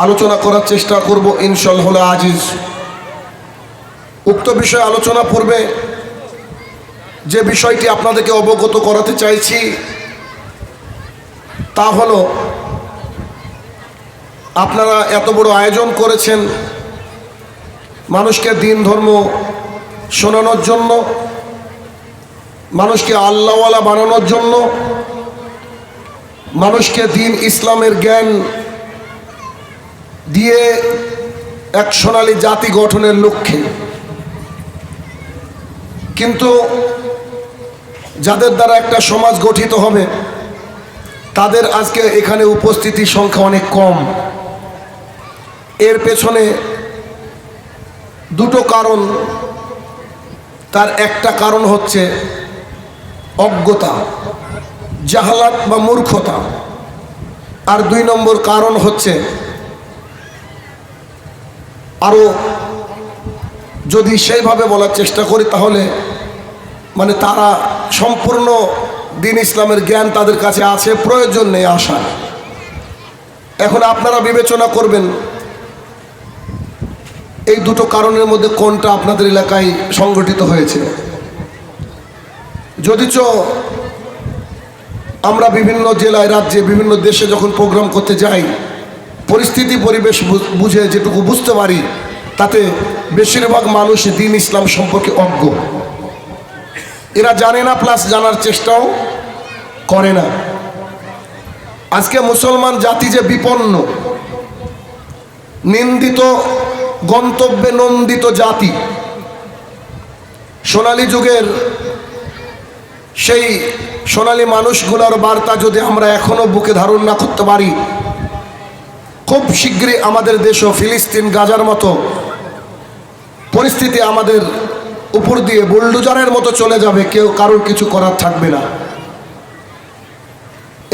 আলোচনা করার চেষ্টা করব ইনশাআল্লাহ আজিজ। উক্ত বিষয়ে আলোচনা পূর্বে যে বিষয়টি আপনাদেরকে অবগত করাতে চাইছি তা হলো, আপনারা এত বড় আয়োজন করেছেন মানুষকে দিন ধর্ম শোনানোর জন্য, মানুষকে আল্লাহওয়ালা বানানোর জন্য, মানুষকে দিন ইসলামের জ্ঞান দিয়ে এক সোনালী জাতি গঠনের লক্ষ্যে। কিন্তু যাদের দ্বারা একটা সমাজ গঠিত হবে তাদের আজকে এখানে উপস্থিতির সংখ্যা অনেক কম। এর পেছনে দুটো কারণ। তার একটা কারণ হচ্ছে অজ্ঞতা, জাহালাত বা মূর্খতা, আর 2 নম্বর কারণ হচ্ছে, আরও যদি সেইভাবে বলার চেষ্টা করি তাহলে মানে তারা সম্পূর্ণ দিন ইসলামের জ্ঞান তাদের কাছে আছে, প্রয়োজন নেই আসা। এখন আপনারা বিবেচনা করবেন এই দুটো কারণের মধ্যে কোনটা আপনাদের এলাকায় সংগঠিত হয়েছে। যদিচ আমরা বিভিন্ন জেলায়, রাজ্যে, বিভিন্ন দেশে যখন প্রোগ্রাম করতে যাই, পরিস্থিতি পরিবেশ বুঝে যেটুকু বুঝতে পারি তাতে বেশিরভাগ মানুষ দিন ইসলাম সম্পর্কে অজ্ঞ। এরা জানে না, প্লাস জানার চেষ্টাও করে না। আজকে মুসলমান জাতি যে বিপন্ন, নিন্দিত, গন্তব্যে নন্দিত জাতি, সোনালী যুগের সেই সোনালী মানুষগুলোর বার্তা যদি আমরা এখনো বুকে ধারণ না করতে পারি, খুব শীঘ্রই আমাদের দেশও ফিলিস্তিন, গাজার মতো পরিস্থিতি আমাদের উপর দিয়ে বুলডোজারের মতো চলে যাবে, কেউ কারোর কিছু করার থাকবে না।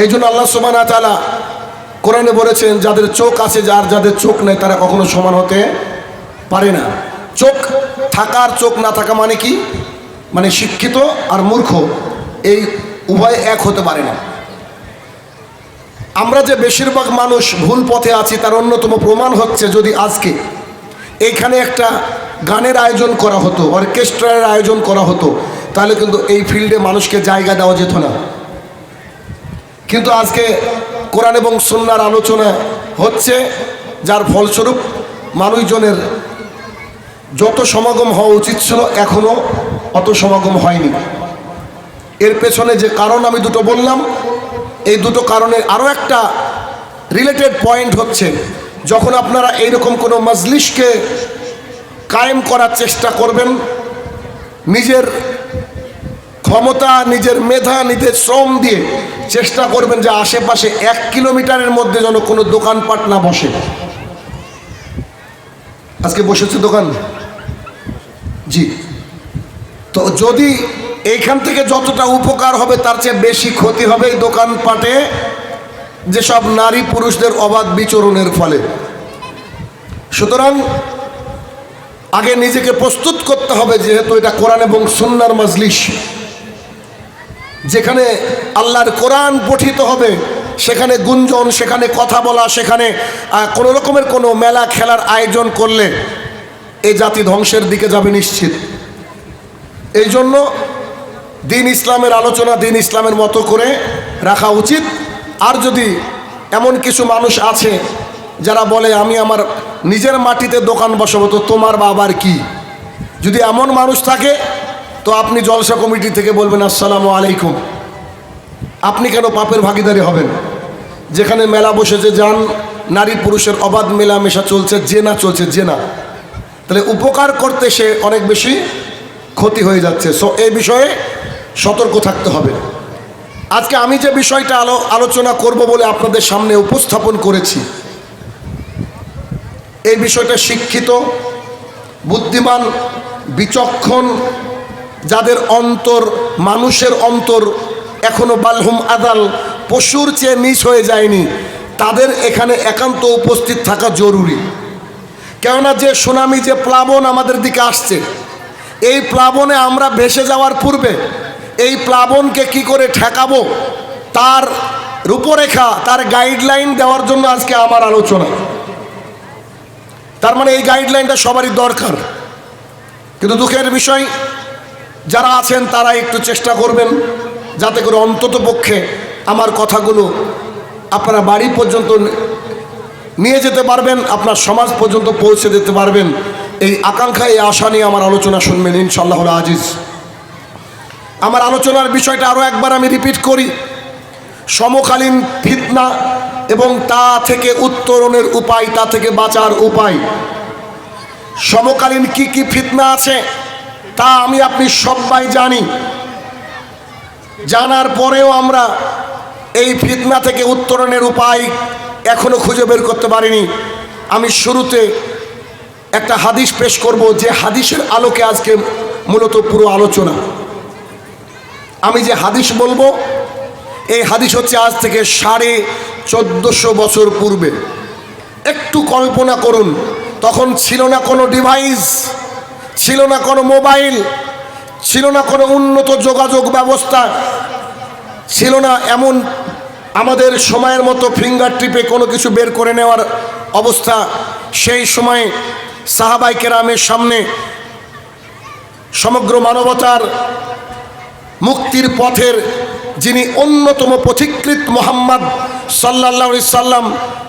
এই জন্য আল্লাহ সুবহানাহু ওয়া তাআলা কোরআনে বলেছেন, যাদের চোখ আছে আর যাদের চোখ নেই তারা কখনো সমান হতে পারে না। চোখ থাকার চোখ না থাকা মানে কি? মানে শিক্ষিত আর মূর্খ, এই উভয় এক হতে পারে না। আমরা যে বেশিরভাগ মানুষ ভুল পথে আছি তার অন্যতম প্রমাণ হচ্ছে, যদি আজকে এইখানে একটা গানের আয়োজন করা হতো, অর্কেস্ট্রার আয়োজন করা হতো, তাহলে কিন্তু এই ফিল্ডে মানুষকে জায়গা দেওয়া যেত না। কিন্তু আজকে কোরআন এবং সুন্নাহর আলোচনা হচ্ছে, যার ফলস্বরূপ মানুষজনের যত সমাগম হওয়া উচিত ছিল এখনো অত সমাগম হয়নি। এর পেছনে যে কারণ আমি দুটো বললাম, এই দুটো কারণের আরও একটা রিলেটেড পয়েন্ট হচ্ছে, যখন আপনারা এইরকম কোনো মজলিসকে কায়েম করার চেষ্টা করবেন, নিজের ক্ষমতা, নিজের মেধা, নিজের শ্রম দিয়ে চেষ্টা করবেন যে আশেপাশে 1 কিলোমিটারের মধ্যে যেন কোনো দোকানপাট না বসে। আজকে বসেছে দোকান? জি। তো যদি এইখান থেকে যতটা উপকার হবে তার চেয়ে বেশি ক্ষতি হবে এই দোকানপাটে যেসব নারী পুরুষদের অবাধ বিচরণের ফলে। সুতরাং আগে নিজেকে প্রস্তুত করতে হবে, যেহেতু এটা কোরআন এবং সুন্নাহর মজলিস, যেখানে আল্লাহর কোরআন পঠিত হবে, সেখানে গুঞ্জন, সেখানে কথা বলা, সেখানে কোনো রকমের কোনো মেলা খেলার আয়োজন করলে এই জাতি ধ্বংসের দিকে যাবে নিশ্চিত। এই জন্য দিন ইসলামের আলোচনা দিন ইসলামের মতো করে রাখা উচিত। আর যদি এমন কিছু মানুষ আছে যারা বলে আমি আমার নিজের মাটিতে দোকান বসাবো, তো তোমার বাবার কি? যদি এমন মানুষ থাকে তো আপনি জলসা কমিটি থেকে বলবেন আসসালামু আলাইকুম। আপনি কেন পাপের ভাগীদারি হবেন? যেখানে মেলা বসেছে, যান, নারী পুরুষের অবাধ মেলামেশা চলছে, জেনা চলছে, জেনা, তাহলে উপকার করতে সে অনেক বেশি ক্ষতি হয়ে যাচ্ছে। সো এই বিষয়ে সতর্ক থাকতে হবে। আজকে আমি যে বিষয়টা আলোচনা করব বলে আপনাদের সামনে উপস্থাপন করেছি, এই বিষয়টা শিক্ষিত, বুদ্ধিমান, বিচক্ষণ, যাদের অন্তর, মানুষের অন্তর এখনো বালহুম আদাল, পশুর চেয়ে নিচ হয়ে যায়নি, তাদের এখানে একান্ত উপস্থিত থাকা জরুরি। কেননা যে সুনামি, যে প্লাবন আমাদের দিকে আসছে, এই প্লাবনে আমরা ভেসে যাওয়ার পূর্বে এই প্লাবনকে কি করে ঠেকাবো তার রূপরেখা, তার গাইডলাইন দেওয়ার জন্য আজকে আমার আলোচনা। তার মানে এই গাইডলাইনটা সবারই দরকার। কিন্তু দুঃখের বিষয়, যারা আছেন তারা একটু চেষ্টা করবেন যাতে করে অন্তত পক্ষে আমার কথাগুলো আপনারা বাড়ি পর্যন্ত নিয়ে যেতে পারবেন, আপনার সমাজ পর্যন্ত পৌঁছে দিতে পারবেন। এই আকাঙ্ক্ষা, এই আশা নিয়ে আমার আলোচনা শুনবেন ইনশাআল্লাহ আজিজ। আমার আলোচনার বিষয়টা আরও একবার আমি রিপিট করি। সমকালীন ফিতনা এবং তা থেকে উত্তরণের উপায়, তা থেকে বাঁচার উপায়। সমকালীন কি কি ফিতনা আছে তা আমি আপনি সবাই জানি। জানার পরেও আমরা এই ফিতনা থেকে উত্তরণের উপায় এখনো খুঁজে বের করতে পারিনি। আমি শুরুতে একটা হাদিস পেশ করব, যে হাদিসের আলোকে আজকে মূলত পুরো আলোচনা। আমি যে হাদিস বলবো, এই হাদিস হচ্ছে আজ থেকে 1450 বছর পূর্বে। একটু কল্পনা করুন, তখন ছিল না কোনো ডিভাইস, ছিল না কোনো মোবাইল, ছিল না কোনো উন্নত যোগাযোগ ব্যবস্থা, ছিল না এমন আমাদের সময়ের মতো ফিঙ্গার টিপে কোনো কিছু বের করে নেওয়ার অবস্থা। সেই সময়ে সাহাবায়ে কেরামের সামনে সমগ্র মানবতার মুক্তির পথের যিনি অন্যতম পথিকৃৎ মুহাম্মদ সাল্লাল্লাহু আলাইহি সাল্লাম,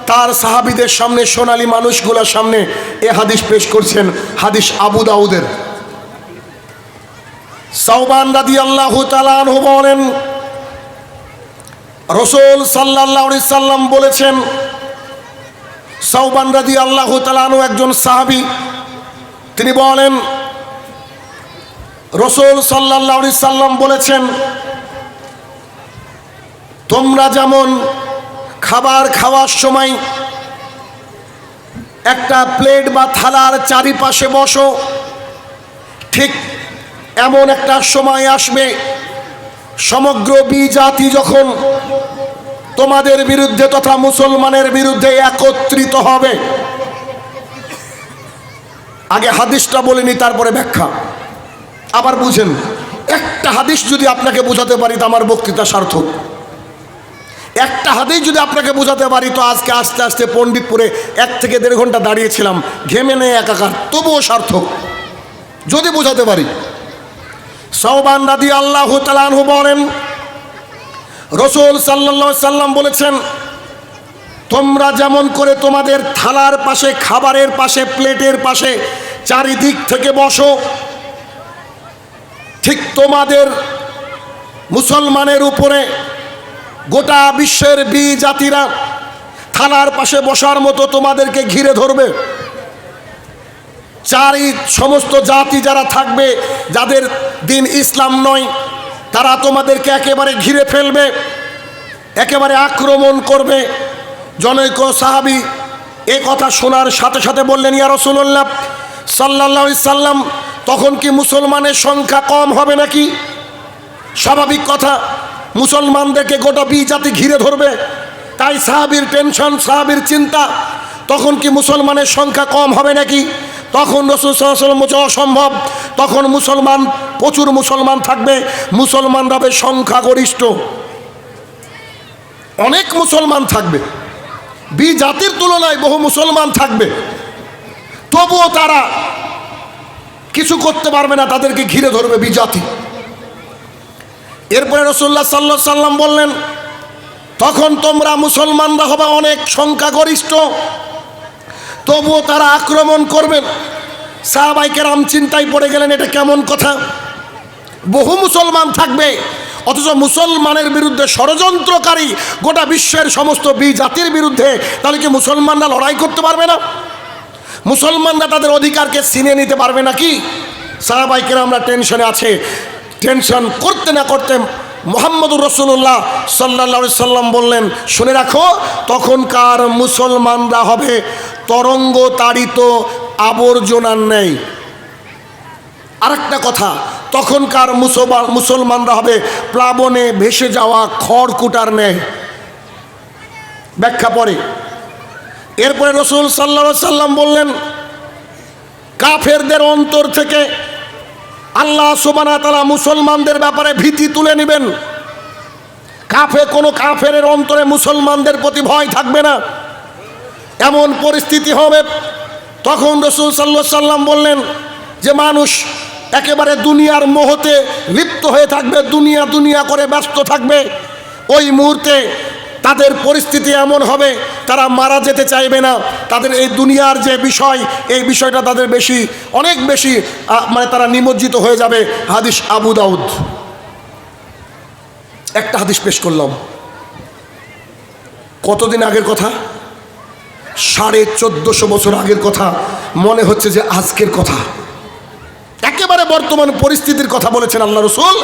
তার সাহাবীদের সামনে, সোনালী মানুষগুলোর সামনে এ হাদিস পেশ করছেন। হাদিস আবু দাউদের। সাওবান রাদিয়াল্লাহু তাআলা আনহু বলেন, রাসূল সাল্লাল্লাহু আলাইহি সাল্লাম বলেছেন, সাওবান রাদিয়াল্লাহু তাআলা আনহু একজন সাহাবী, তিনি বলেন রাসূল সাল্লাল্লাহু আলাইহি সাল্লাম বলেছেন, তোমরা যেমন খাবার খাওয়ার সময় একটা প্লেট বা থালার চারিপাশে বসো, ঠিক এমন একটা সময় আসবে সমগ্র বিজাতি যখন তোমাদের বিরুদ্ধে তথা মুসলমানের বিরুদ্ধে একত্রিত হবে। আগে হাদিসটা বলিনি, তারপরে ব্যাখ্যা। আবার বুঝেন, একটা হাদিস যদি আপনাকে বোঝাতে পারি তো আমার বক্তৃতা সার্থক। একটা হাদিস যদি আপনাকে বোঝাতে পারি তো আজকে আস্তে আস্তে পণ্ডিতপুরে 1 থেকে 1.5 ঘন্টা দাঁড়িয়েছিলাম, ঘেমে নেই একাকার, তবুও সার্থক যদি বোঝাতে পারি। সাওবান রাদিয়াল্লাহু তাআলা আনহু বলেন, রাসূল সাল্লাল্লাহু আলাইহি সাল্লাম বলেছেন, তোমরা যেমন করে তোমাদের থালার পাশে, খাবারের পাশে, প্লেটের পাশে চারিদিক থেকে বসো, ঠিক তোমাদের মুসলমানের উপরে গোটা বিশ্বের বিজাতিরা থালার পাশে বসার মতো তোমাদেরকে ঘিরে ধরবে। সমস্ত জাতি যারা থাকবে, যাদের দিন ইসলাম নয়, তারা তোমাদেরকে একেবারে ঘিরে ফেলবে, একেবারে আক্রমণ করবে। জনৈক সাহাবী এ কথা শোনার সাথে সাথে বললেন, ইয়া রাসূলুল্লাহ সাল্লাল্লাহু আলাইহি সাল্লাম, তখন কি মুসলমানের সংখ্যা কম হবে নাকি? স্বাভাবিক কথা, মুসলমানদেরকে গোটা বিজাতি ঘিরে ধরবে, তাই সাহাবীর টেনশন, সাহাবীর চিন্তা, তখন কি মুসলমানের সংখ্যা কম হবে নাকি? তখন রাসূল সাল্লাল্লাহু আলাইহি ওয়াসাল্লাম বলছে, অসম্ভব, তখন মুসলমান, প্রচুর মুসলমান থাকবে, মুসলমানরা হবে সংখ্যাগরিষ্ঠ, অনেক মুসলমান থাকবে, বিজাতির তুলনায় বহু মুসলমান থাকবে, তবুও তারা কিছু করতে পারবে না, তাদেরকে ঘিরে ধরবে বিজাতি। এরপরে রাসূলুল্লাহ সাল্লাল্লাহু আলাইহি সাল্লাম বললেন, তখন তোমরা মুসলমানরা হবে অনেক সংখ্যাগরিষ্ঠ, তবুও তারা আক্রমণ করবেন। সাহাবায়ে কেরাম চিন্তায় পড়ে গেলেন, এটা কেমন কথা? বহু মুসলমান থাকবে, অথচ মুসলমানের বিরুদ্ধে ষড়যন্ত্রকারী গোটা বিশ্বের সমস্ত বিজাতির বিরুদ্ধে, তাহলে কি মুসলমানরা লড়াই করতে পারবে না? মুসলমানরা তাদের অধিকারকে ছিনিয়ে নিতে পারবে নাকি? সাহাবায়ে কেরামরা টেনশনে আছে। টেনশন করতে না করতে মুহাম্মদুর রাসূলুল্লাহ সাল্লাল্লাহু আলাইহি সাল্লাম বললেন, শুনে রাখো, তখনকার মুসলমানরা হবে তরঙ্গ তাড়িত আবর্জনার ন্যায়। আরেকটা কথা, তখনকার মুসলমানরা হবে প্লাবনে ভেসে যাওয়া খড়কুটার ন্যায়। ব্যাখ্যা পরে। এরপরে রাসূল সাল্লাল্লাহু আলাইহি সাল্লাম বললেন, কাফেরদের অন্তর থেকে আল্লাহ সুবহানাহু ওয়া তাআলা মুসলমানদের ব্যাপারে ভীতি তুলে নেবেন। কোনো কাফেরের অন্তরে মুসলমানদের প্রতি ভয় থাকবে না। এমন পরিস্থিতি হবে তখন রাসূল সাল্লাল্লাহু আলাইহি সাল্লাম বললেন যে মানুষ একেবারে দুনিয়ার মোহতে লিপ্ত হয়ে থাকবে, দুনিয়া দুনিয়া করে ব্যস্ত থাকবে। ওই মুহূর্তে তাদের পরিস্থিতি এমন হবে তারা মারা যেতে চাইবে না। তাদের এই দুনিয়ার যে বিষয়, এই বিষয়টা তাদের অনেক বেশি মানে তারা নিমজ্জিত হয়ে যাবে। হাদিস আবু দাউদ। একটা হাদিস পেশ করলাম, কতদিন আগের কথা? 1450 বছর আগের কথা। মনে হচ্ছে যে আজকের কথা। একেবারে বর্তমান পরিস্থিতির কথা বলেছেন আল্লাহ রাসূল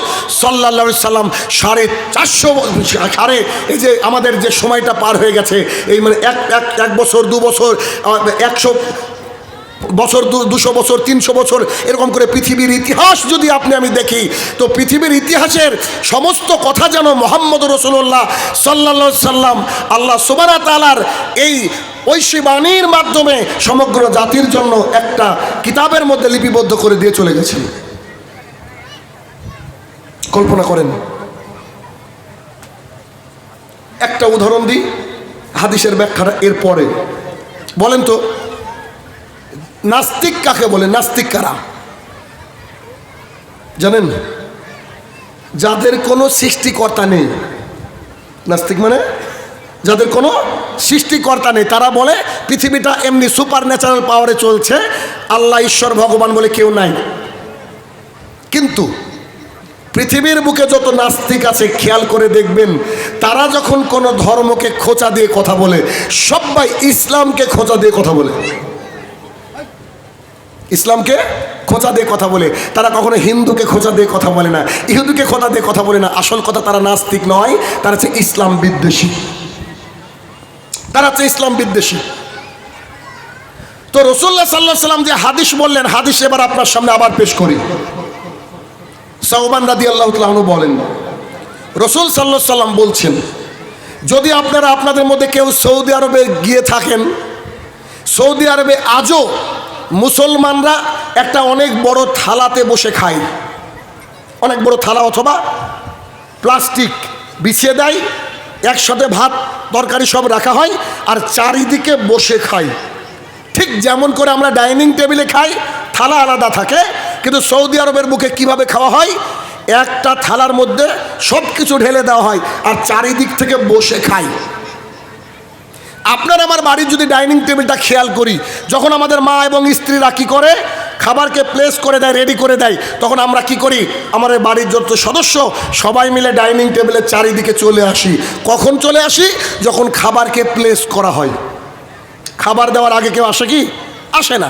সাল্লাল্লাহু আলাইহি সাল্লাম। 450 এই যে আমাদের যে সময়টা পার হয়ে গেছে, এই মানে এক বছর 2 বছর 100 বছর 200 বছর 300 বছর এরকম করে পৃথিবীর ইতিহাস যদি আমি দেখি, তো পৃথিবীর ইতিহাসের সমস্ত কথা যেন মুহাম্মদ রাসূলুল্লাহ সাল্লাল্লাহু আলাইহি সাল্লাম আল্লাহ সুবহানাহু ওয়া তাআলার এই ঐশী বাণীর মাধ্যমে সমগ্র জাতির জন্য একটা কিতাবের মধ্যে লিপিবদ্ধ করে দিয়ে চলে গেছেন। কল্পনা করেন। একটা উদাহরণ দিই হাদিসের ব্যাখ্যাটা এর পরে। বলেন তো নাস্তিক কাকে বলে? নাস্তিক কারা জানেন? যাদের কোনো সৃষ্টিকর্তা নেই। নাস্তিক মানে যাদের কোনো সৃষ্টিকর্তা নেই। তারা বলে পৃথিবীটা এমনি সুপার ন্যাচারাল পাওয়ারে চলছে, আল্লাহ ঈশ্বর ভগবান বলে কেউ নাই। কিন্তু পৃথিবীর বুকে যত নাস্তিক আছে খেয়াল করে দেখবেন, তারা যখন কোনো ধর্মকে খোঁচা দিয়ে কথা বলে, সবাই ইসলামকে খোঁচা দিয়ে কথা বলে। ইসলামকে খোঁচা দিয়ে কথা বলে। তারা কখনো হিন্দুকে খোঁচা দিয়ে কথা বলে না, ইহুদিকে খোঁচা দিয়ে কথা বলে না। আসল কথা, তারা নাস্তিক নয়, তারা হচ্ছে ইসলাম বিদ্বেষী। তারা হচ্ছে ইসলাম বিদ্বেষী। তো রাসূলুল্লাহ সাল্লাল্লাহু আলাইহি সাল্লাম যে হাদিস বললেন, হাদিস এবার আপনার সামনে আবার পেশ করি। সাওবান রাদিয়াল্লাহু তাআলা আনহু বলেন, রাসূল সাল্লাল্লাহু আলাইহি সাল্লাম বলছেন, যদি আপনাদের মধ্যে কেউ সৌদি আরবে গিয়ে থাকেন, সৌদি আরবে আজও মুসলমানরা একটা অনেক বড় থালাতে বসে খায়। অনেক বড় থালা অথবা প্লাস্টিক বিছিয়ে দেয়, একসাথে ভাত তরকারি সব রাখা হয়, আর চারিদিকে বসে খায়। ঠিক যেমন করে আমরা ডাইনিং টেবিলে খাই, থালা আলাদা থাকে, কিন্তু সৌদি আরবের বুকে কিভাবে খাওয়া হয়? একটা থালার মধ্যে সব কিছু ঢেলে দেওয়া হয় আর চারিদিক থেকে বসে খায়। আপনার আমার বাড়ির যদি ডাইনিং টেবিলটা খেয়াল করি, যখন আমাদের মা এবং স্ত্রীরা কী করে, খাবারকে প্লেস করে দেয়, রেডি করে দেয়, তখন আমরা কি করি? আমাদের বাড়ির যত সদস্য সবাই মিলে ডাইনিং টেবিলের চারিদিকে চলে আসি। কখন চলে আসি? যখন খাবারকে প্লেস করা হয়। খাবার দেওয়ার আগে কেউ আসে কি? আসে না।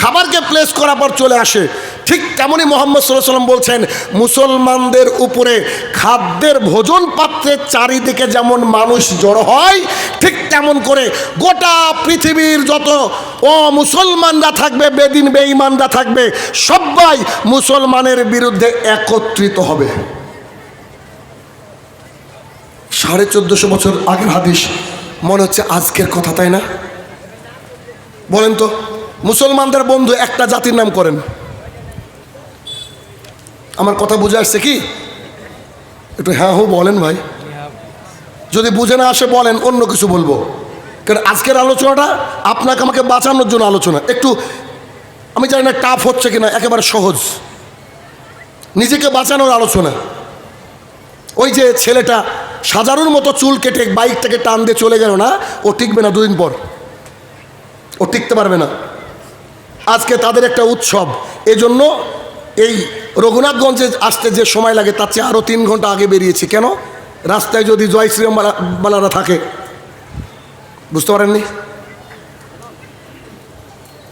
খাবারকে প্লেস করার পর চলে আসে। ঠিক তেমনই মুহাম্মদ সাল্লাল্লাহু আলাইহি ওয়াসাল্লাম বলছেন, মুসলমানদের উপরে খাদ্যের ভোজন পাত্রের চারিদিকে যেমন মানুষ জড়ো হয়, ঠিক তেমন করে গোটা পৃথিবীর যত মুসলমানরা থাকবে, বেদিন বেঈমানরা থাকবে, সবাই মুসলমানের বিরুদ্ধে একত্রিত হবে। 1450 বছর আগের হাদিস, মনে হচ্ছে আজকের কথা, তাই না? বলেন তো, মুসলমানদের বন্ধু একটা জাতির নাম করেন। আমার কথা বুঝে আসছে কি? একটু হ্যাঁ হো বলেন ভাই। যদি বুঝে না আসে বলেন, অন্য কিছু বলবো। কারণ আজকের আলোচনাটা আপনাকে আমাকে বাঁচানোর জন্য আলোচনা। একটু আমি জানি না টাফ হচ্ছে কিনা, একেবারে সহজ, নিজেকে বাঁচানোর আলোচনা। ওই যে ছেলেটা সাজারুর মতো চুল কেটে বাইকটাকে টান দিয়ে চলে গেল না, ও টিকবে না, 2 দিন পর ও টিকতে পারবে না। আজকে তাদের একটা উৎসব, এজন্য এই রঘুনাথগঞ্জে আসতে যে সময় লাগে তার চেয়ে আরও 3 ঘন্টা আগে বেরিয়েছি। কেন? রাস্তায় যদি জয় শ্রীরামবালারা থাকে, বুঝতে পারেননি?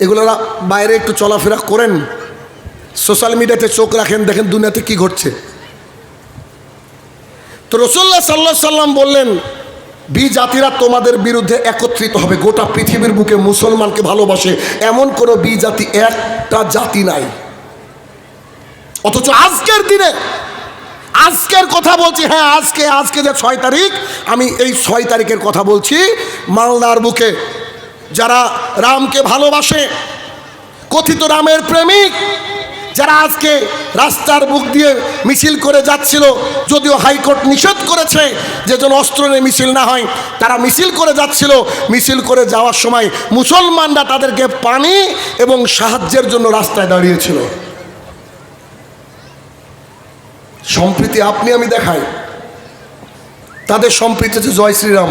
এগুলোরা বাইরে একটু চলাফেরা করেন, সোশ্যাল মিডিয়াতে চোখ রাখেন, দেখেন দুনিয়াতে কি ঘটছে। তো রাসূলুল্লাহ সাল্লাল্লাহু আলাইহি সাল্লাম বললেন, জাতিরা তোমাদের বিরুদ্ধে একত্রিত হবে। গোটা পৃথিবীর বুকে মুসলমানকে ভালোবাসে এমন কোনো জাতি একটা জাতি নাই। অথচ আজকের দিনে, আজকের কথা বলছি, হ্যাঁ আজকে যে 6 তারিখ, আমি এই 6 তারিখের কথা বলছি। মালদার বুকে যারা রামকে ভালোবাসে, কথিত রামের প্রেমিক, যারা আজকে রাস্তার বুক দিয়ে মিছিল করে যাচ্ছিল, যদিও হাইকোর্ট নিষেধ করেছে যে যেন অস্ত্র নিয়ে মিছিল না হয়, তারা মিছিল করে যাচ্ছিল। মিছিল করে যাওয়ার সময় মুসলমানরা তাদেরকে পানি এবং সাহায্যের জন্য রাস্তায় দাঁড়িয়েছিল। সম্প্রীতি আপনি আমি দেখাই, তাদের সম্প্রীতি হচ্ছে জয় শ্রীরাম।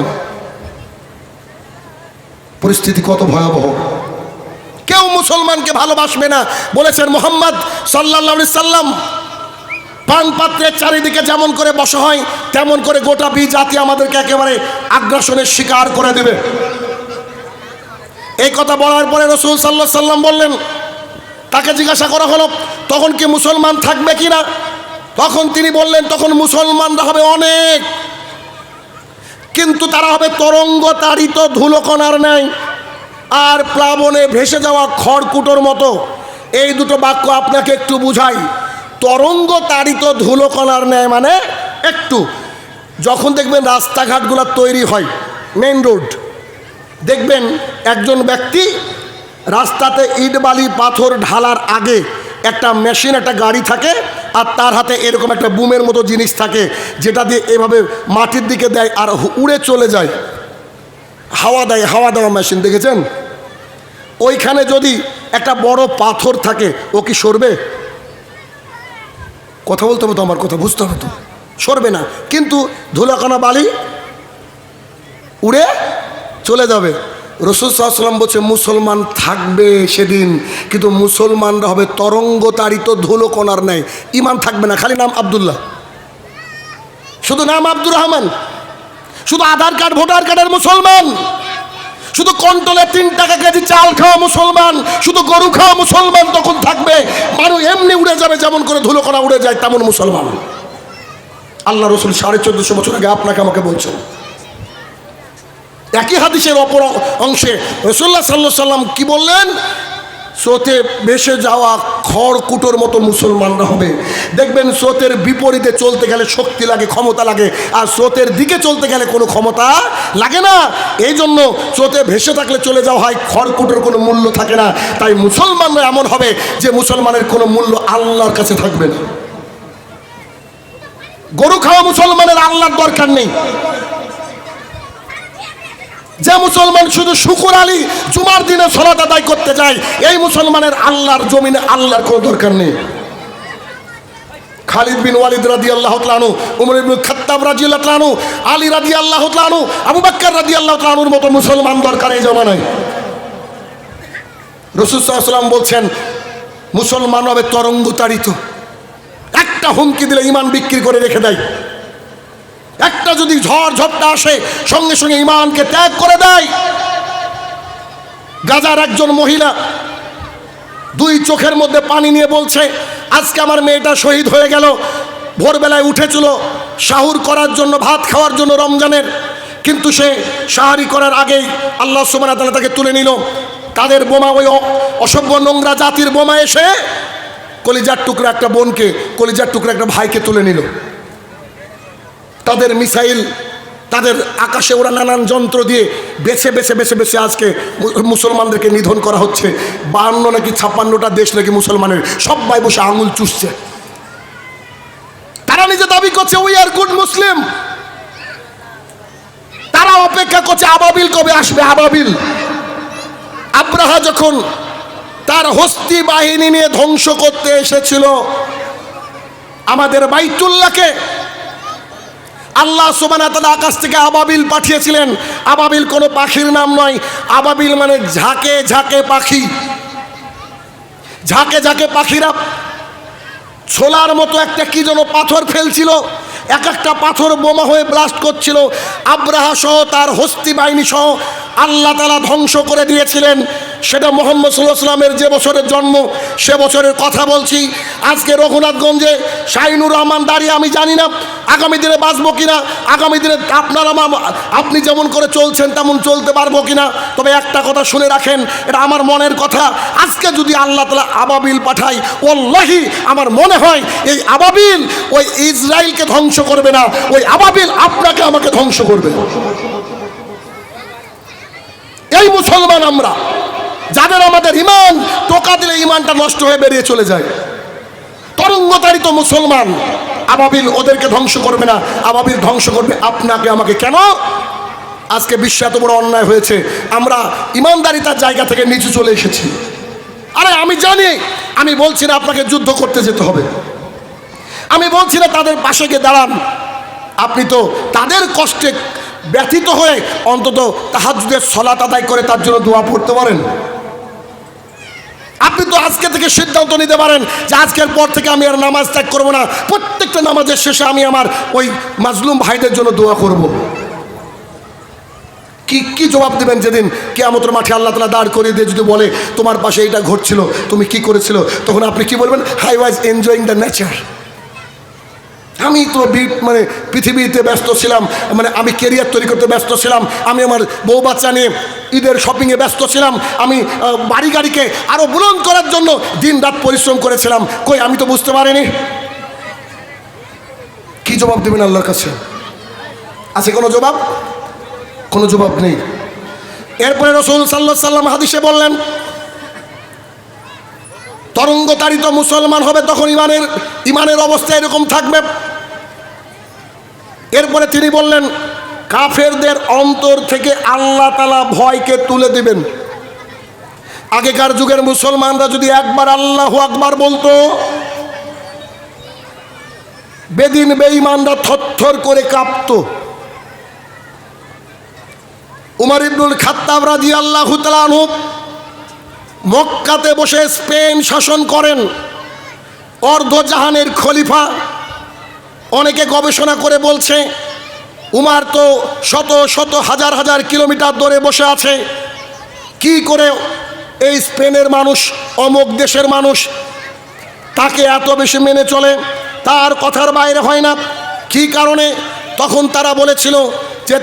পরিস্থিতি কত ভয়াবহ! কেউ মুসলমানকে ভালোবাসবে না। বলেছেন মুহাম্মদ সাল্লাল্লাহু আলাইহি সাল্লাম, পান পাত্রের চারিদিকে যেমন করে বসা হয় তেমন করে গোটা জাতি আমাদেরকে একেবারে আগ্রাসনের শিকার করে দেবে। এই কথা বলার পরে রাসূল সাল্লাল্লাহু আলাইহি সাল্লাম বললেন, তাকে জিজ্ঞাসা করা হলো তখন কি মুসলমান থাকবে কিনা? তখন তিনি বললেন, তখন মুসলমানরা হবে অনেক, কিন্তু তারা হবে তরঙ্গ তাড়িত ধুলোকণার ন্যায় আর প্লাবনে ভেসে যাওয়া খড়কুটোর মতো। এই দুটো বাক্য আপনাকে একটু বুঝাই। তরঙ্গ তাড়িত ধুলোকণার ন্যায় মানে একটু, যখন দেখবেন রাস্তাঘাটগুলো তৈরি হয়, মেইন রোড, দেখবেন একজন ব্যক্তি রাস্তাতে ইট বালি পাথর ঢালার আগে একটা মেশিন, একটা গাড়ি থাকে, আর তার হাতে এরকম একটা বুমের মতো জিনিস থাকে, যেটা দিয়ে এভাবে মাটির দিকে দেয় আর উড়ে চলে যায়, হাওয়া দেয়, হাওয়া দেওয়া মেশিন দেখেছেন? ওইখানে যদি একটা বড় পাথর থাকে, ও কি সরবে? কথা বলতে হবে তো, আমার কথা বুঝতে হবে তো, সরবে না। কিন্তু ধুলাকণা বালি উড়ে চলে যাবে। রাসূল সাল্লাল্লাহু আলাইহি ওয়াসাল্লাম বলছে মুসলমান থাকবে সেদিন, কিন্তু মুসলমানরা হবে তরঙ্গ তাড়িত ধুলোকণার ন্যায়। ইমান থাকবে না, খালি নাম আব্দুল্লাহ, শুধু নাম আব্দুর রহমান, শুধু আধার কার্ড ভোটার কার্ডের মুসলমান, শুধু কন্ট্রোলে 3 টাকা কেজি চাল খাওয়া মুসলমান, শুধু গরু খাওয়া মুসলমান তখন থাকবে। মানুষ এমনি উড়ে যাবে যেমন করে ধুলোকণা উড়ে যায়, তেমন মুসলমান। আল্লাহ রাসূল 1450 বছর আগে আপনাকে আমাকে বলছেন। একই হাদিসের অপর অংশে রাসূলুল্লাহ সাল্লাল্লাহু আলাইহি সাল্লাম কি বললেন? স্রোতে ভেসে যাওয়া খড়কুটোর মতো মুসলমানরা হবে। দেখবেন স্রোতের বিপরীতে চলতে গেলে শক্তি লাগে, ক্ষমতা লাগে, আর স্রোতের দিকে চলতে গেলে কোনো ক্ষমতা লাগে না। এই জন্য স্রোতে ভেসে থাকলে চলে যাওয়া হয়, খড়কুটোর কোনো মূল্য থাকে না। তাই মুসলমানরা এমন হবে যে মুসলমানের কোনো মূল্য আল্লাহর কাছে থাকবে না। গরু খাওয়া মুসলমানের আল্লাহর দরকার নেই। যে মুসলমান শুধু শুকুর আলী জুমার দিনে সালাত আদায় করতে যায়, এই মুসলমানের আল্লাহর জমিনে আল্লাহর কোনো দরকার নেই। খালিদ বিন ওয়ালিদ রাদিয়াল্লাহু তাআলা আনহু, উমর ইবনে খাত্তাব রাদিয়াল্লাহু তাআলা আনহু, আলী রাদিয়াল্লাহু তাআলা আনহু, আবু বকর রাদিয়াল্লাহু তাআলা আনহুর মতো মুসলমান দরকার এই জামানায়। রাসূল সাল্লাল্লাহু আলাইহি ওয়াসাল্লাম বলছেন মুসলমান হবে তরঙ্গ তাড়িত। একটা হুমকি দিলে ঈমান বিক্রি করে রেখে দেয়। একটা যদি ঝড় ঝপটা আসে সঙ্গে সঙ্গে ঈমানকে ত্যাগ করে দেয়। গাজার একজন মহিলা 2 চোখের মধ্যে পানি নিয়ে বলছে, আজকে আমার মেয়েটা শহীদ হয়ে গেল। ভোরবেলায় উঠেছিল সাহুর করার জন্য, ভাত খাওয়ার জন্য রমজানের, কিন্তু সে সাহারি করার আগেই আল্লাহ সুবহানাহু ওয়া তাআলা তাকে তুলে নিল। তাদের বোমা, ওই অসভ্য নোংরা জাতির বোমা এসে কলিজার টুকরা একটা বোনকে, কলিজার টুকরা একটা ভাইকে তুলে নিল। তাদের মিসাইল, তাদের আকাশে ওরা নানান যন্ত্র দিয়ে বেছে বেছে বেছে বেছে আজকে মুসলমানদেরকে নিধন করা হচ্ছে। 52 নাকি 56টা দেশ নাকি মুসলমানের, সবাই বসে আঙুল চুষছে। তারা নিজে দাবি করছে উই আর গুড মুসলিম। তারা অপেক্ষা করছে আবাবিল কবে আসবে। আবাবিল, আব্রাহা যখন তার হস্তি বাহিনী নিয়ে ধ্বংস করতে এসেছিল আমাদের বাইতুল্লাহকে, আল্লাহ সুবহানাহু ওয়া তাআলা আকাশ থেকে আবাবিল পাঠিয়েছিলেন। আবাবিল কোনো পাখির নাম নয়, আবাবিল মানে ঝাঁকে ঝাঁকে পাখি। ঝাঁকে ঝাঁকে পাখিরা ছোলার মতো একটা কি যেন পাথর ফেলছিল, এক একটা পাথর বোমা হয়ে ব্লাস্ট করছিল। আব্রাহা সহ তার হস্তি বাহিনী সহ আল্লাহ তাআলা ধ্বংস করে দিয়েছিলেন। সেটা মুহাম্মদ সাল্লাল্লাহু আলাইহি ওয়াসাল্লামের যে বছরের জন্ম সে বছরের কথা বলছি। আজকে রঘুনাথগঞ্জে শাহিনুর রহমান দাঁড়িয়ে, আমি জানি না আগামী দিনে বাঁচবো কিনা, আগামী দিনে আপনি যেমন করে চলছেন তেমন চলতে পারবো কিনা। তবে একটা কথা শুনে রাখেন, এটা আমার মনের কথা। আজকে যদি আল্লাহ তাআলা আবাবিল পাঠায়, ওয়াল্লাহি আমার মনে হয় এই আবাবিল ওই ইসরায়েলকে ধ্বংস করবে না, ওই আবাবিল আপনাকে আমাকে ধ্বংস করবে। এই মুসলমান আমরা, যাদের আমাদের ইমান টোকা দিলে ইমানটা নষ্ট হয়ে বেরিয়ে চলে যায়। তরঙ্গতাড়িত মুসলমান। আবাবিল ওদেরকে ধ্বংস করবে না, আবাবিল ধ্বংস করবে আপনাকে আমাকে। কেন? আজকে বিশ্বে এত বড় অন্যায় হয়েছে, আমরা ইমানদারিতার জায়গা থেকে নিচে চলে এসেছি। আরে আমি জানি, আমি বলছি না আপনাকে যুদ্ধ করতে যেতে হবে, আমি বলছি না তাদের পাশে গিয়ে দাঁড়ান। আপনি তো তাদের কষ্টে ব্যথিত হয়ে অন্তত তাহাজ্জুদের সালাত আদায় করে তার জন্য দোয়া পড়তে পারেন। আপনি তো আজকে থেকে সিদ্ধান্ত নিতে পারেন যে আজকের পর থেকে আমি আর নামাজ ত্যাগ করবো না, প্রত্যেকটা নামাজের শেষে আমি আমার ওই মাজলুম ভাইদের জন্য দোয়া করব। কি জবাব দেবেন যেদিন কিয়ামতের মাঠে আল্লাহ তাআলা দাঁড় করিয়ে দিয়ে যদি বলে তোমার পাশে এটা ঘটছিল, তুমি কি করেছিল? তখন আপনি কি বলবেন? I was enjoying the nature. আমি তো মানে পৃথিবীতে ব্যস্ত ছিলাম, মানে আমি কেরিয়ার তৈরি করতে ব্যস্ত ছিলাম, আমি আমার বউ বাচ্চা নিয়ে ঈদের শপিংয়ে ব্যস্ত ছিলাম, আমি বাড়ি গাড়িকে আরও বুলন্দ করার জন্য দিন রাত পরিশ্রম করেছিলাম। কই আমি তো বুঝতে পারিনি। কি জবাব দেবেন আল্লাহর কাছে? আছে কোনো জবাব? কোনো জবাব নেই। এরপরে রাসূল সাল্লাল্লাহু আলাইহি সাল্লাম হাদিসে বললেন, তরঙ্গতাড়িত মুসলমান হবে তখন ইমানের অবস্থা এরকম থাকবে। এরপরে তিনি বললেন, কাফেরদের অন্তর থেকে আল্লাহ তাআলা ভয়কে তুলে দিবেন। আগেকার যুগের মুসলমানরা যদি একবার আল্লাহু আকবার বলতো, বেদিন বেঈমানরা থরথর করে কাঁপতো। উমর ইবনুল খাত্তাব রাদিয়াল্লাহু তাআলা আনহু মক্কাতে বসে স্পেন শাসন করেন, অর্ধজাহানের খলিফা। অনেকে গবেষণা করে বলছে উমার তো শত শত হাজার হাজার কিলোমিটার দূরে বসে আছে, কি করে এই স্পেনের মানুষ, অমুক দেশের মানুষ তাকে এত বেশি মেনে চলে, তার কথার বাইরে হয় না। কি কারণে? তখন তারা বলেছিল যে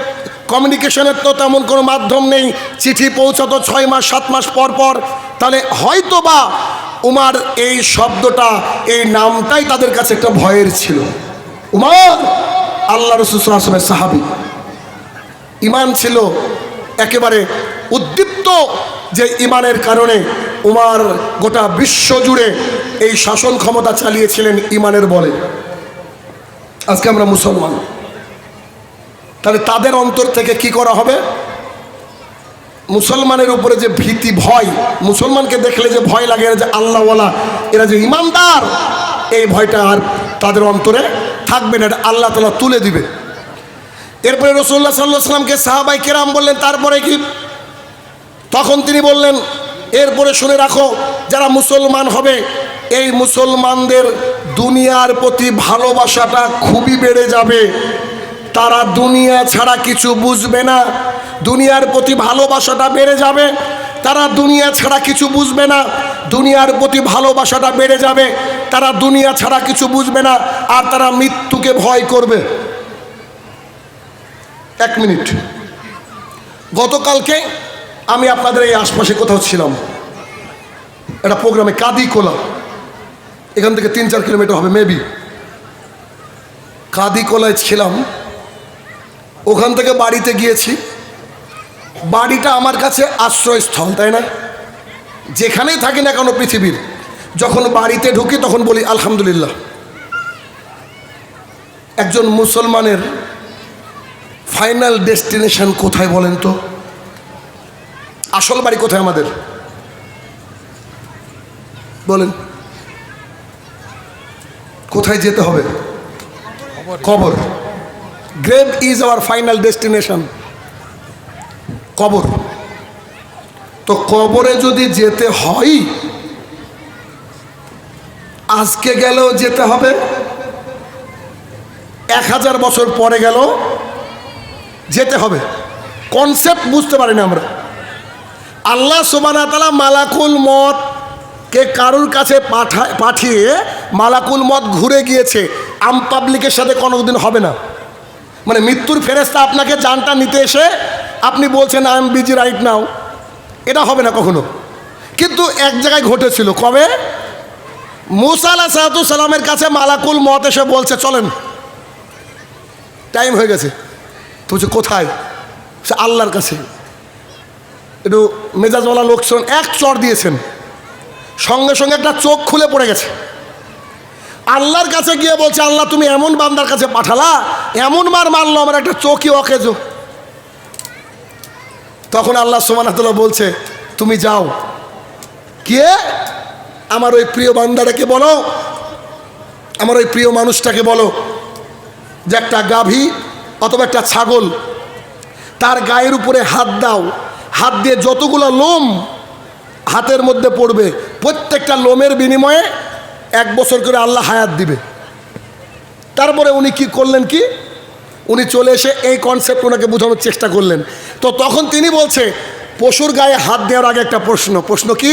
কমিউনিকেশনের তো তেমন কোনো মাধ্যম নেই, চিঠি পৌঁছাতো 6 মাস 7 মাস পর পর। তাহলে হয়তো বা উমার এই শব্দটা, এই নামটাই তাদের কাছে একটা ভয়ের ছিল। উমর আল্লাহ রাসূল সাল্লাল্লাহু আলাইহি ওয়াসাল্লামের সাহাবী, ঈমান ছিল একেবারে উদ্দীপ্ত, যে ঈমানের কারণে উমর গোটা বিশ্ব জুড়ে এই শাসন ক্ষমতা চালিয়েছিলেন ঈমানের বলে। আজকে আমরা মুসলমান, তাহলে তাদের অন্তর থেকে কি করা হবে? মুসলমানের উপরে যে ভীতি, ভয়, মুসলমানকে দেখলে যে ভয় লাগে, এরা যে আল্লাহওয়ালা, এরা যে ইমানদার, এই ভয়টা আর তাদের অন্তরে থাকবে না, এটা আল্লাহ তাআলা তুলে দিবে। এরপরে রাসূলুল্লাহ সাল্লাল্লাহু আলাইহি ওয়াসাল্লামকে সাহাবায়ে কেরাম বললেন, তারপরে কি? তখন তিনি বললেন, এরপরে শুনে রাখো, যারা মুসলমান হবে এই মুসলমানদের দুনিয়ার প্রতি ভালোবাসাটা খুবই বেড়ে যাবে। তারা দুনিয়া ছাড়া কিছু বুঝবে না, দুনিয়ার প্রতি ভালোবাসাটা বেড়ে যাবে। তারা দুনিয়া ছাড়া কিছু বুঝবে না, দুনিয়ার প্রতি ভালোবাসাটা বেড়ে যাবে। তারা দুনিয়া ছাড়া কিছু বুঝবে না, আর তারা মৃত্যুকে ভয় করবে। 1 মিনিট, গতকালকে আমি আপনাদের এই আশপাশে কোথাও ছিলাম, একটা প্রোগ্রামে, কাদিকোলা, এখান থেকে 3-4 কিলোমিটার হবে মেবি। কাদিকোলায় ছিলাম, ওখান থেকে বাড়িতে গিয়েছি। বাড়িটা আমার কাছে আশ্রয়স্থল, তাই না? যেখানেই থাকি না কেন পৃথিবীর, যখন বাড়িতে ঢুকি তখন বলি আলহামদুলিল্লাহ। একজন মুসলমানের ফাইনাল ডেস্টিনেশন কোথায় বলেন তো? আসল বাড়ি কোথায় আমাদের বলেন? কোথায় যেতে হবে? কবর। Grave is our final destination, কবর। তো কবরে যদি যেতে হয়, আজকে গেলেও যেতে হবে, 1000 বছর পরে গেলেও যেতে হবে। কনসেপ্ট বুঝতে পারি না আমরা। আল্লাহ সুবহানাহু ওয়া তাআলা মালাকুল মউতকে কারুর কাছে পাঠিয়ে মালাকুল মউত ঘুরে গিয়েছে, আম পাবলিকের সাথে কোনোদিন হবে না। মানে মৃত্যুর ফেরেশতা আপনাকে জানটা নিতে এসে আপনি বলছেন I am busy right now, এটা হবে না কখনো। কিন্তু এক জায়গায় ঘটেছিল, কবে? মুসা আলাইহিস সালামের কাছে মালাকুল মউত এসে বলছে চলেন, টাইম হয়ে গেছে। তো বলছে কোথায়? সে আল্লাহর কাছে। একটু মেজাজওয়ালা লোকজন এক চড় দিয়েছেন, সঙ্গে সঙ্গে একটা চোখ খুলে পড়ে গেছে। আল্লাহর কাছে গিয়ে বলছে, আল্লাহ তুমি এমন বান্দার কাছে পাঠালা, এমন মার মারলো আমার একটা চোখই অকেজো। তখন আল্লাহ সুবহানাহু ওয়া তাআলা বলছে, তুমি যাও, কে? আমার ওই প্রিয় বান্দাটাকে বলো, আমার ওই প্রিয় মানুষটাকে বলো যে একটা গাভী অথবা একটা ছাগল, তার গায়ের উপরে হাত দাও, হাত দিয়ে যতগুলো লোম হাতের মধ্যে পড়বে প্রত্যেকটা লোমের বিনিময়ে 1 বছর করে আল্লাহ হায়াত দিবে। তারপরে উনি কি করলেন, কি উনি চলে এসে এই কনসেপ্ট ওনাকে বোঝানোর চেষ্টা করলেন। তো তখন তিনি বলছে, পশুর গায়ে হাত দেওয়ার আগে একটা প্রশ্ন কি?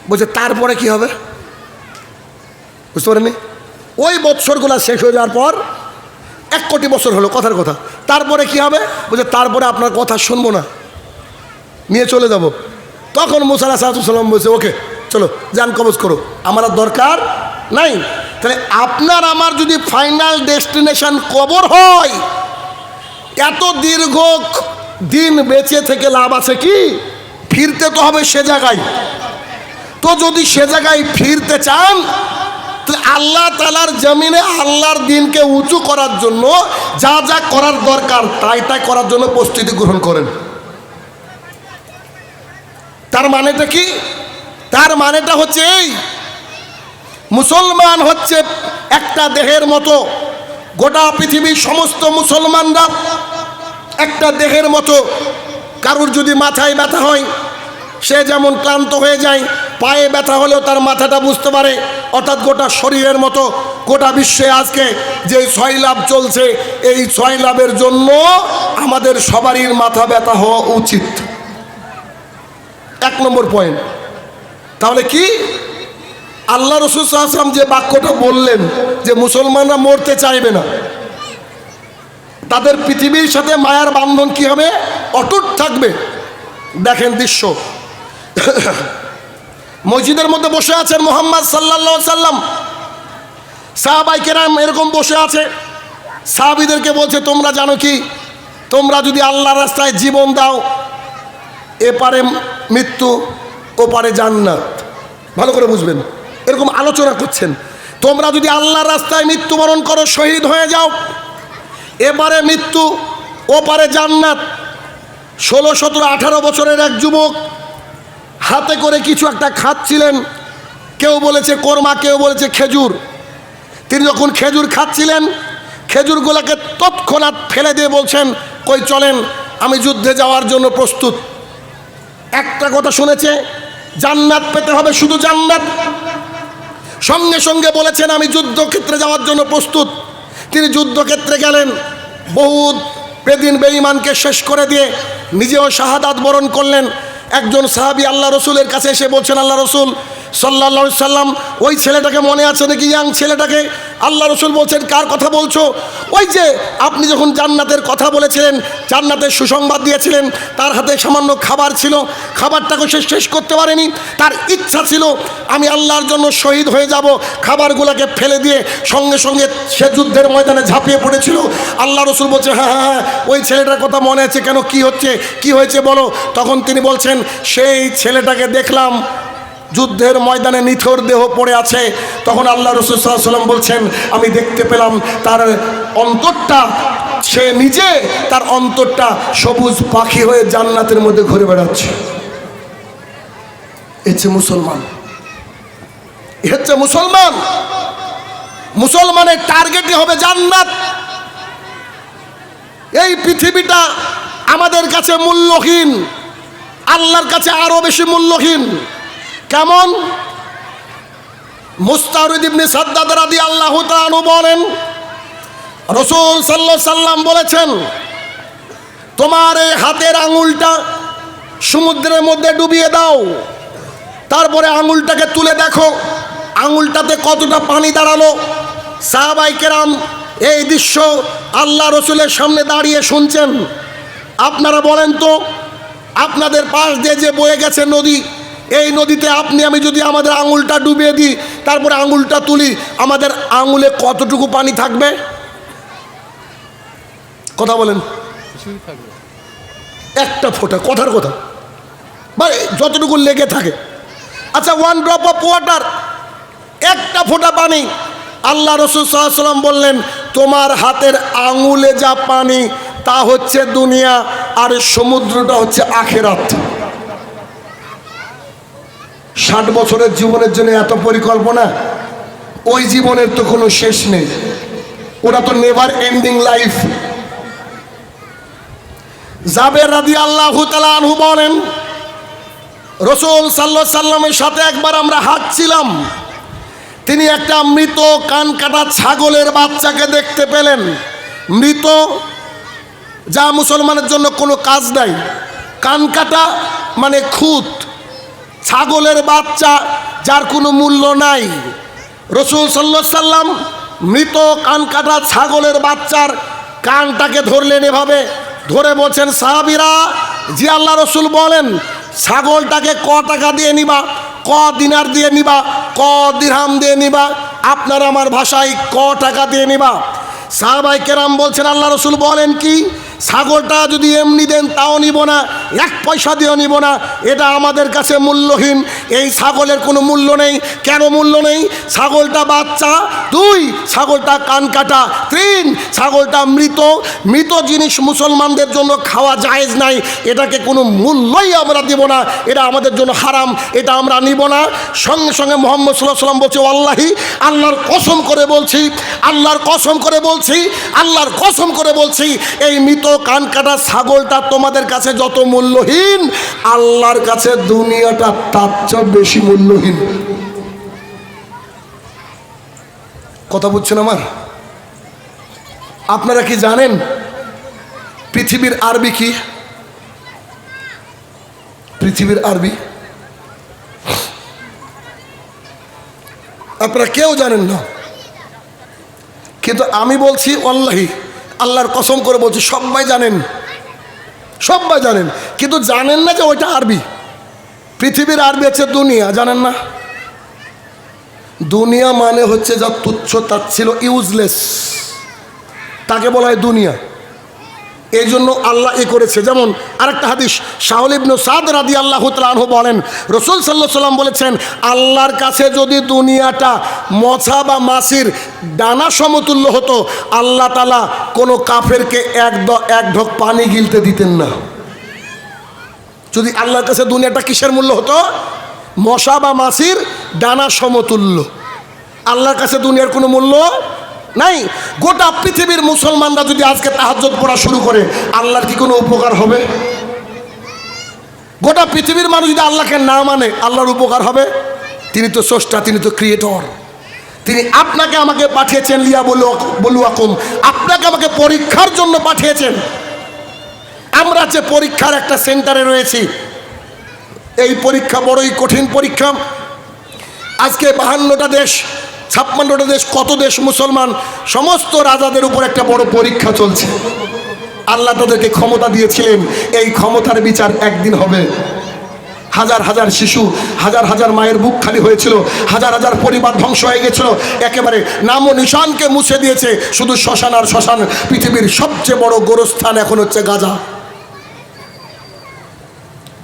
বলছে তারপরে কি হবে? বুঝতে পারেননি? ওই বৎসরগুলো শেষ হয়ে যাওয়ার পর 1 কোটি বছর হলো, কথার কথা, তারপরে কি হবে? বলছে তারপরে আপনার কথা শুনবো না, নিয়ে চলে যাব। তখন মুসা আলাইহিস সালাম বলছে, ওকে চলো জান কবজ করো, আমার আর দরকার নাই। তাহলে আপনার আমার যদি ফাইনাল ডেস্টিনেশন কবর হয়, এত দীর্ঘ দিন বেঁচে থেকে লাভ আছে কি? ফিরতে তো হবে সে জায়গায়। তো যদি সে জায়গায় ফিরতে চান, আল্লাহ তাআলার জমিনে আল্লাহর দিনকে উঁচু করার জন্য যা যা করার দরকার তাই করার জন্য প্রস্তুতি গ্রহণ করেন। তার মানেটা কি? তার মানেটা হচ্ছে এই, মুসলমান হচ্ছে একটা দেহের মতো। গোটা পৃথিবীর সমস্ত মুসলমানরা একটা দেহের মতো। কারুর যদি মাথায় ব্যথা হয়, সে যেমন ক্লান্ত হয়ে যায়, পায়ে ব্যথা হলেও তার মাথাটা বুঝতে পারে, অর্থাৎ গোটা শরীরের মতো গোটা বিশ্বে আজকে যে সয়লাভ চলছে, এই সয়লাভের জন্য আমাদের সবারই মাথা ব্যথা হওয়া উচিত। 1 নম্বর পয়েন্ট। তাহলে কি আল্লাহ রাসূল সাল্লাল্লাহু আলাইহি ওয়াসাল্লাম যে বাক্যটা বললেন যে মুসলমানরা মরতে চাইবে না, তাদের পৃথিবীর সাথে মায়ার বান্ধন কি হবে? অটুট থাকবে। দেখেন দৃশ্য, মসজিদের মধ্যে বসে আছেন মুহাম্মদ সাল্লাল্লাহু আলাইহি সাল্লাম, সাহাবায়ে কেরাম এরকম বসে আছে। সাহাবীদেরকে বলছে, তোমরা জানো কি, তোমরা যদি আল্লাহর রাস্তায় জীবন দাও, এপারে মৃত্যু ওপারে জান্নাত। ভালো করে বুঝবেন, এরকম আলোচনা করছেন। তোমরা যদি আল্লাহর রাস্তায় মৃত্যুবরণ করো, শহীদ হয়ে যাও, এপারে মৃত্যু ওপারে জান্নাত। 16, 17, 18 বছরের এক যুবক হাতে করে কিছু একটা খাচ্ছিলেন, কেউ বলেছে কোরমা, কেউ বলেছে খেজুর। তিনি যখন খেজুর খাচ্ছিলেন, খেজুরগুলোকে তৎক্ষণাৎ ফেলে দিয়ে বলছেন, কই চলেন, আমি যুদ্ধে যাওয়ার জন্য প্রস্তুত। একটা কথা শুনেছে, জান্নাত পেতে হবে, শুধু জান্নাত। সঙ্গে সঙ্গে বলেছেন, আমি যুদ্ধক্ষেত্রে যাওয়ার জন্য প্রস্তুত। তিনি যুদ্ধক্ষেত্রে গেলেন, বহুত বেদিন বেঈমানকে শেষ করে দিয়ে নিজেও শাহাদাত বরণ করলেন। একজন সাহাবী আল্লাহ রসুলের কাছে এসে বলছেন, আল্লাহ রসুল সাল্লাল্লাহু আলাইহি সাল্লাম, ওই ছেলেটাকে মনে আছে নাকি, ইয়াং ছেলেটাকে? আল্লাহ রসুল বলছেন, কার কথা বলছো? ওই যে আপনি যখন জান্নাতের কথা বলেছিলেন, জান্নাতের সুসংবাদ দিয়েছিলেন, তার হাতে সামান্য খাবার ছিল, খাবারটাকে সে শেষ করতে পারেনি। তার ইচ্ছা ছিল আমি আল্লাহর জন্য শহীদ হয়ে যাব। খাবারগুলোকে ফেলে দিয়ে সঙ্গে সঙ্গে সে যুদ্ধের ময়দানে ঝাঁপিয়ে পড়েছিল। আল্লাহ রসুল বলছে, হ্যাঁ হ্যাঁ হ্যাঁ, ওই ছেলেটার কথা মনে আছে কেন, কি হচ্ছে, কি হয়েছে বলো। তখন তিনি বলছেন, সেই ছেলেটাকে দেখলাম যুদ্ধের ময়দানে নিথর দেহ পড়ে আছে। তখন আল্লাহ রাসূল সাল্লাল্লাহু আলাইহি ওয়াসাল্লাম বলছেন, আমি দেখতে পেলাম তার অন্তরটা, সে নিজে তার অন্তরটা সবুজ পাখি হয়ে জান্নাতের মধ্যে ঘুরে বেড়াচ্ছে। এ হচ্ছে মুসলমান, এ হচ্ছে মুসলমান। মুসলমানের টার্গেটই হবে জান্নাত। এই পৃথিবীটা আমাদের কাছে মূল্যহীন, আল্লাহর কাছে আরো বেশি মূল্যহীন। কেমন? মুস্তাওরিদ ইবনে সাদ্দাদ রাদিয়াল্লাহু তাআলা আনহু বলেন, রাসূল সাল্লাল্লাহু আলাইহি সাল্লাম বলেছেন, তোমার এই হাতের আঙুলটা সমুদ্রের মধ্যে ডুবিয়ে দাও, তারপরে আঙুলটাকে তুলে দেখো আঙুলটাতে কতটা পানি দাঁড়ালো। সাহাবায়ে কেরাম এই দৃশ্য আল্লাহ রসুলের সামনে দাঁড়িয়ে শুনছেন। আপনারা বলেন তো, আপনাদের পাশ দিয়ে যে বয়ে গেছে নদী, এই নদীতে আপনি আমি যদি আমাদের আঙুলটা ডুবিয়ে দিই, তারপরে আঙুলটা তুলি, আমাদের আঙুলে কতটুকু পানি থাকবে? কথা বলেন। একটা ফোঁটা, কথার কথা, মানে যতটুকু লেগে থাকে। আচ্ছা, 1 ড্রপ অফ ওয়াটার, একটা ফোঁটা পানি আল্লাহ রাসূল সাল্লাল্লাহু আলাইহি ওয়াসাল্লাম বললেন, তোমার হাতের আঙুলে যা পানি তা হচ্ছে দুনিয়া, আর সমুদ্রটা হচ্ছে আখিরাত। 60 বছরের জীবনের জন্য এত পরিকল্পনা, ওই জীবনের তো কোনো শেষ নেই, ওটা তো নেভার এন্ডিং লাইফ। জাবের রাদিয়াল্লাহু তাআলা আনহু বলেন, রাসূল সাল্লাল্লাহু আলাইহি সাল্লামের সাথে একবার আমরা হাঁটছিলাম, তিনি একটা মৃত কান কাটা ছাগলের বাচ্চাকে দেখতে পেলেন। মৃত, যা মুসলমানের জন্য কোনো কাজ নাই, কান কাটা মানে খুঁত, ছাগলের বাচ্চা যার কোনো মূল্য নাই। রাসূল সাল্লাল্লাহু আলাইহি সাল্লাম মৃত কান কাটা ছাগলের বাচ্চার কানটাকে ধরলেন, এভাবে ধরে বলছেন, সাহাবীরা, জি আল্লাহ রাসূল বলেন, ছাগলটাকে ক টাকা দিয়ে নিবা, ক দিনার দিয়ে নিবা, ক দিরহাম দিয়ে নিবা, আপনার আমার ভাষায় ক টাকা দিয়ে নিবা। সাহাবায়ে কেরাম বলছেন, আল্লাহ রাসূল বলেন কি, ছাগলটা যদি এমনি দেন তাও নিব না, 1 পয়সা দিয়েও নিব না, এটা আমাদের কাছে মূল্যহীন। এই ছাগলের কোনো মূল্য নেই। কেন মূল্য নেই? ছাগলটা বাচ্চা, 2 ছাগলটা কান কাটা, 3 ছাগলটা মৃত। মৃত জিনিস মুসলমানদের জন্য খাওয়া জায়েজ নাই, এটাকে কোনো মূল্যই আমরা দেব না, এটা আমাদের জন্য হারাম, এটা আমরা নিব না। সঙ্গে সঙ্গে মুহাম্মদ সাল্লাল্লাহু আলাইহি ওয়াসাল্লাম বলছে, আল্লাহি, আল্লাহর কসম করে বলছি, আল্লাহর কসম করে বলছি, আল্লাহর কসম করে বলছি, এই মৃত কান কাটা ছাগলটা তোমাদের কাছে যত মূল্যহীন, আল্লাহর কাছে দুনিয়াটা তার চেয়ে বেশি মূল্যহীন। কথা বুঝছেন আমার? আপনারা কি জানেন পৃথিবীর আরবি কি? পৃথিবীর আরবি আপনারা কেউ জানেন না, কিন্তু আমি বলছি ওয়াল্লাহি, আল্লাহর কসম করে বলছি, সবাই জানেন, সবাই জানেন, কিন্তু জানেন না যে ওইটা আরবি। পৃথিবীর আরবি হচ্ছে দুনিয়া, জানেন না? দুনিয়া মানে হচ্ছে যা তুচ্ছ তাচ্ছিল, ইউজলেস, তাকে বলা হয় দুনিয়া। এই জন্য আল্লাহ করেছে। যেমন আরেকটা হাদিস, শাহুল ইবনে সাদ রাদিয়াল্লাহু তাআলা আনহু বলেন, রাসূল সাল্লাল্লাহু আলাইহি ওয়াসাল্লাম বলেছেন, আল্লাহর কাছে যদি দুনিয়াটা মছা বা মাছির দানা সমতুল্য হতো, আল্লাহ তাআলা কোনো কাফেরকে এক ঢোক পানি গিলতে দিতেন না। যদি আল্লাহর কাছে দুনিয়াটা কিসের মূল্য হতো? মশা বা মাছির দানা সমতুল্য। আল্লাহর কাছে দুনিয়ার কোনো মূল্য নাই। গোটা পৃথিবীর মুসলমানরা যদি আজকে তাহাজ্জুদ পড়া শুরু করে, আল্লাহর কি কোনো উপকার হবে? গোটা পৃথিবীর মানুষ যদি আল্লাহকে না মানে, আল্লাহর উপকার হবে? তিনি তো স্রষ্টা, তিনি তো ক্রিয়েটর, তিনি আপনাকে আমাকে পাঠিয়েছেন, লিয়া বলুয়াকুম, আপনাকে আমাকে পরীক্ষার জন্য পাঠিয়েছেন। আমরা যে পরীক্ষার একটা সেন্টারে রয়েছি, এই পরীক্ষা বড়ই কঠিন পরীক্ষা। আজকে 52টা দেশ, 56টা দেশ, কত দেশ মুসলমান, সমস্ত রাজাদের উপর একটা বড় পরীক্ষা চলছে। আল্লাহ তাদেরকে ক্ষমতা দিয়েছিলেন, এই ক্ষমতার বিচার একদিন হবে। হাজার হাজার শিশু, হাজার হাজার মায়ের বুক খালি হয়েছিল, হাজার হাজার পরিবার ধ্বংস হয়ে গেছিল, একেবারে নাম ও নিশানকে মুছে দিয়েছে শুধু শ্মশান আর শ্মশান। পৃথিবীর সবচেয়ে বড় গোরস্থান এখন হচ্ছে গাজা।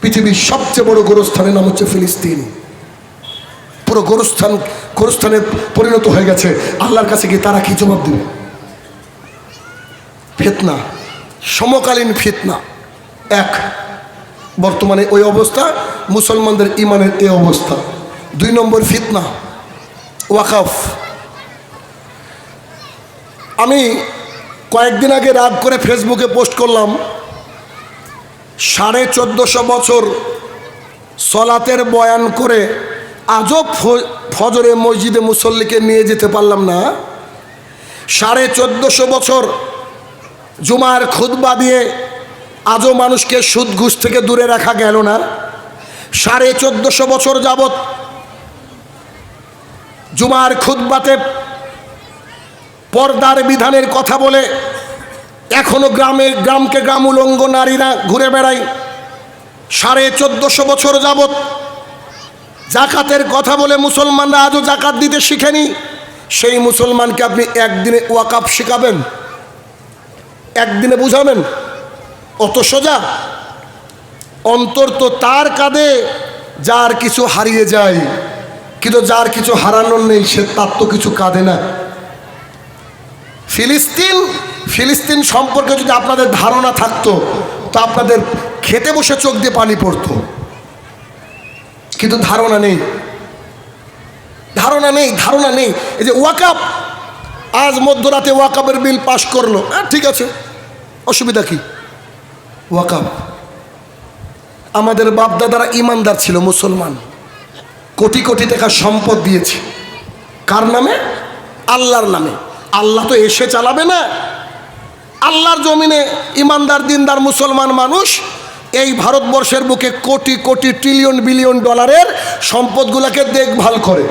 পৃথিবীর সবচেয়ে বড় গোরস্থানের নাম হচ্ছে ফিলিস্তিন। পুরো গোরস্থানে পরিণত হয়ে গেছে। আল্লাহর কাছে গিয়ে তারা কি জবাব দেবে? ফিতনা, সমকালীন ফিতনা এক, বর্তমানে ওই অবস্থা, মুসলমানদের ইমানের এই অবস্থা। 2 নম্বর ফিতনা ওয়াকফ। আমি কয়েকদিন আগে রাগ করে ফেসবুকে পোস্ট করলাম, 1450 বছর সলাতের বয়ান করে আজও ফজরে মসজিদে মুসল্লিকে নিয়ে যেতে পারলাম না। 1450 বছর জুমার খুতবা দিয়ে আজও মানুষকে সুদ ঘুষ থেকে দূরে রাখা গেল না। 1450 বছর যাবৎ জুমার খুতবাতে পর্দার বিধানের কথা বলে এখনো গ্রামকে গ্রাম উলঙ্গ নারীরা ঘুরে বেড়ায়। 1450 বছর যাবৎ জাকাতের কথা বলে মুসলমানরা আজও জাকাত দিতে শিখেনি। সেই মুসলমানকে আপনি একদিনে ওয়াকফ শেখাবেন? একদিনে বুঝাবেন? অত সোজা? অন্তর তো তার কাঁধে যার কিছু হারিয়ে যায়, কিন্তু যার কিছু হারানোর নেই, সে তার তো কিছু কাঁদে না। ফিলিস্তিন সম্পর্কে যদি আপনাদের ধারণা থাকতো তো আপনাদের খেতে বসে চোখ দিয়ে পানি পড়তো, কিন্তু ধারণা নেই। এই যে ওয়াকাফ, আজ মধ্যরাতে ওয়াকাফের বিল পাশ করলো, ঠিক আছে, অসুবিধা কি? ওয়াকাফ, আমাদের বাপদাদারা ইমানদার ছিল, মুসলমান, কোটি কোটি টাকা সম্পদ দিয়েছে। কার নামে? আল্লাহর নামে। আল্লাহ তো এসে চালাবে না। আল্লাহর জমিনে ইমানদার দিনদার মুসলমান মানুষ এই ভারতবর্ষের বুকে কোটি কোটি ট্রিলিয়ন বিলিয়ন ডলারের সম্পদগুলোকে দেখভাল করে।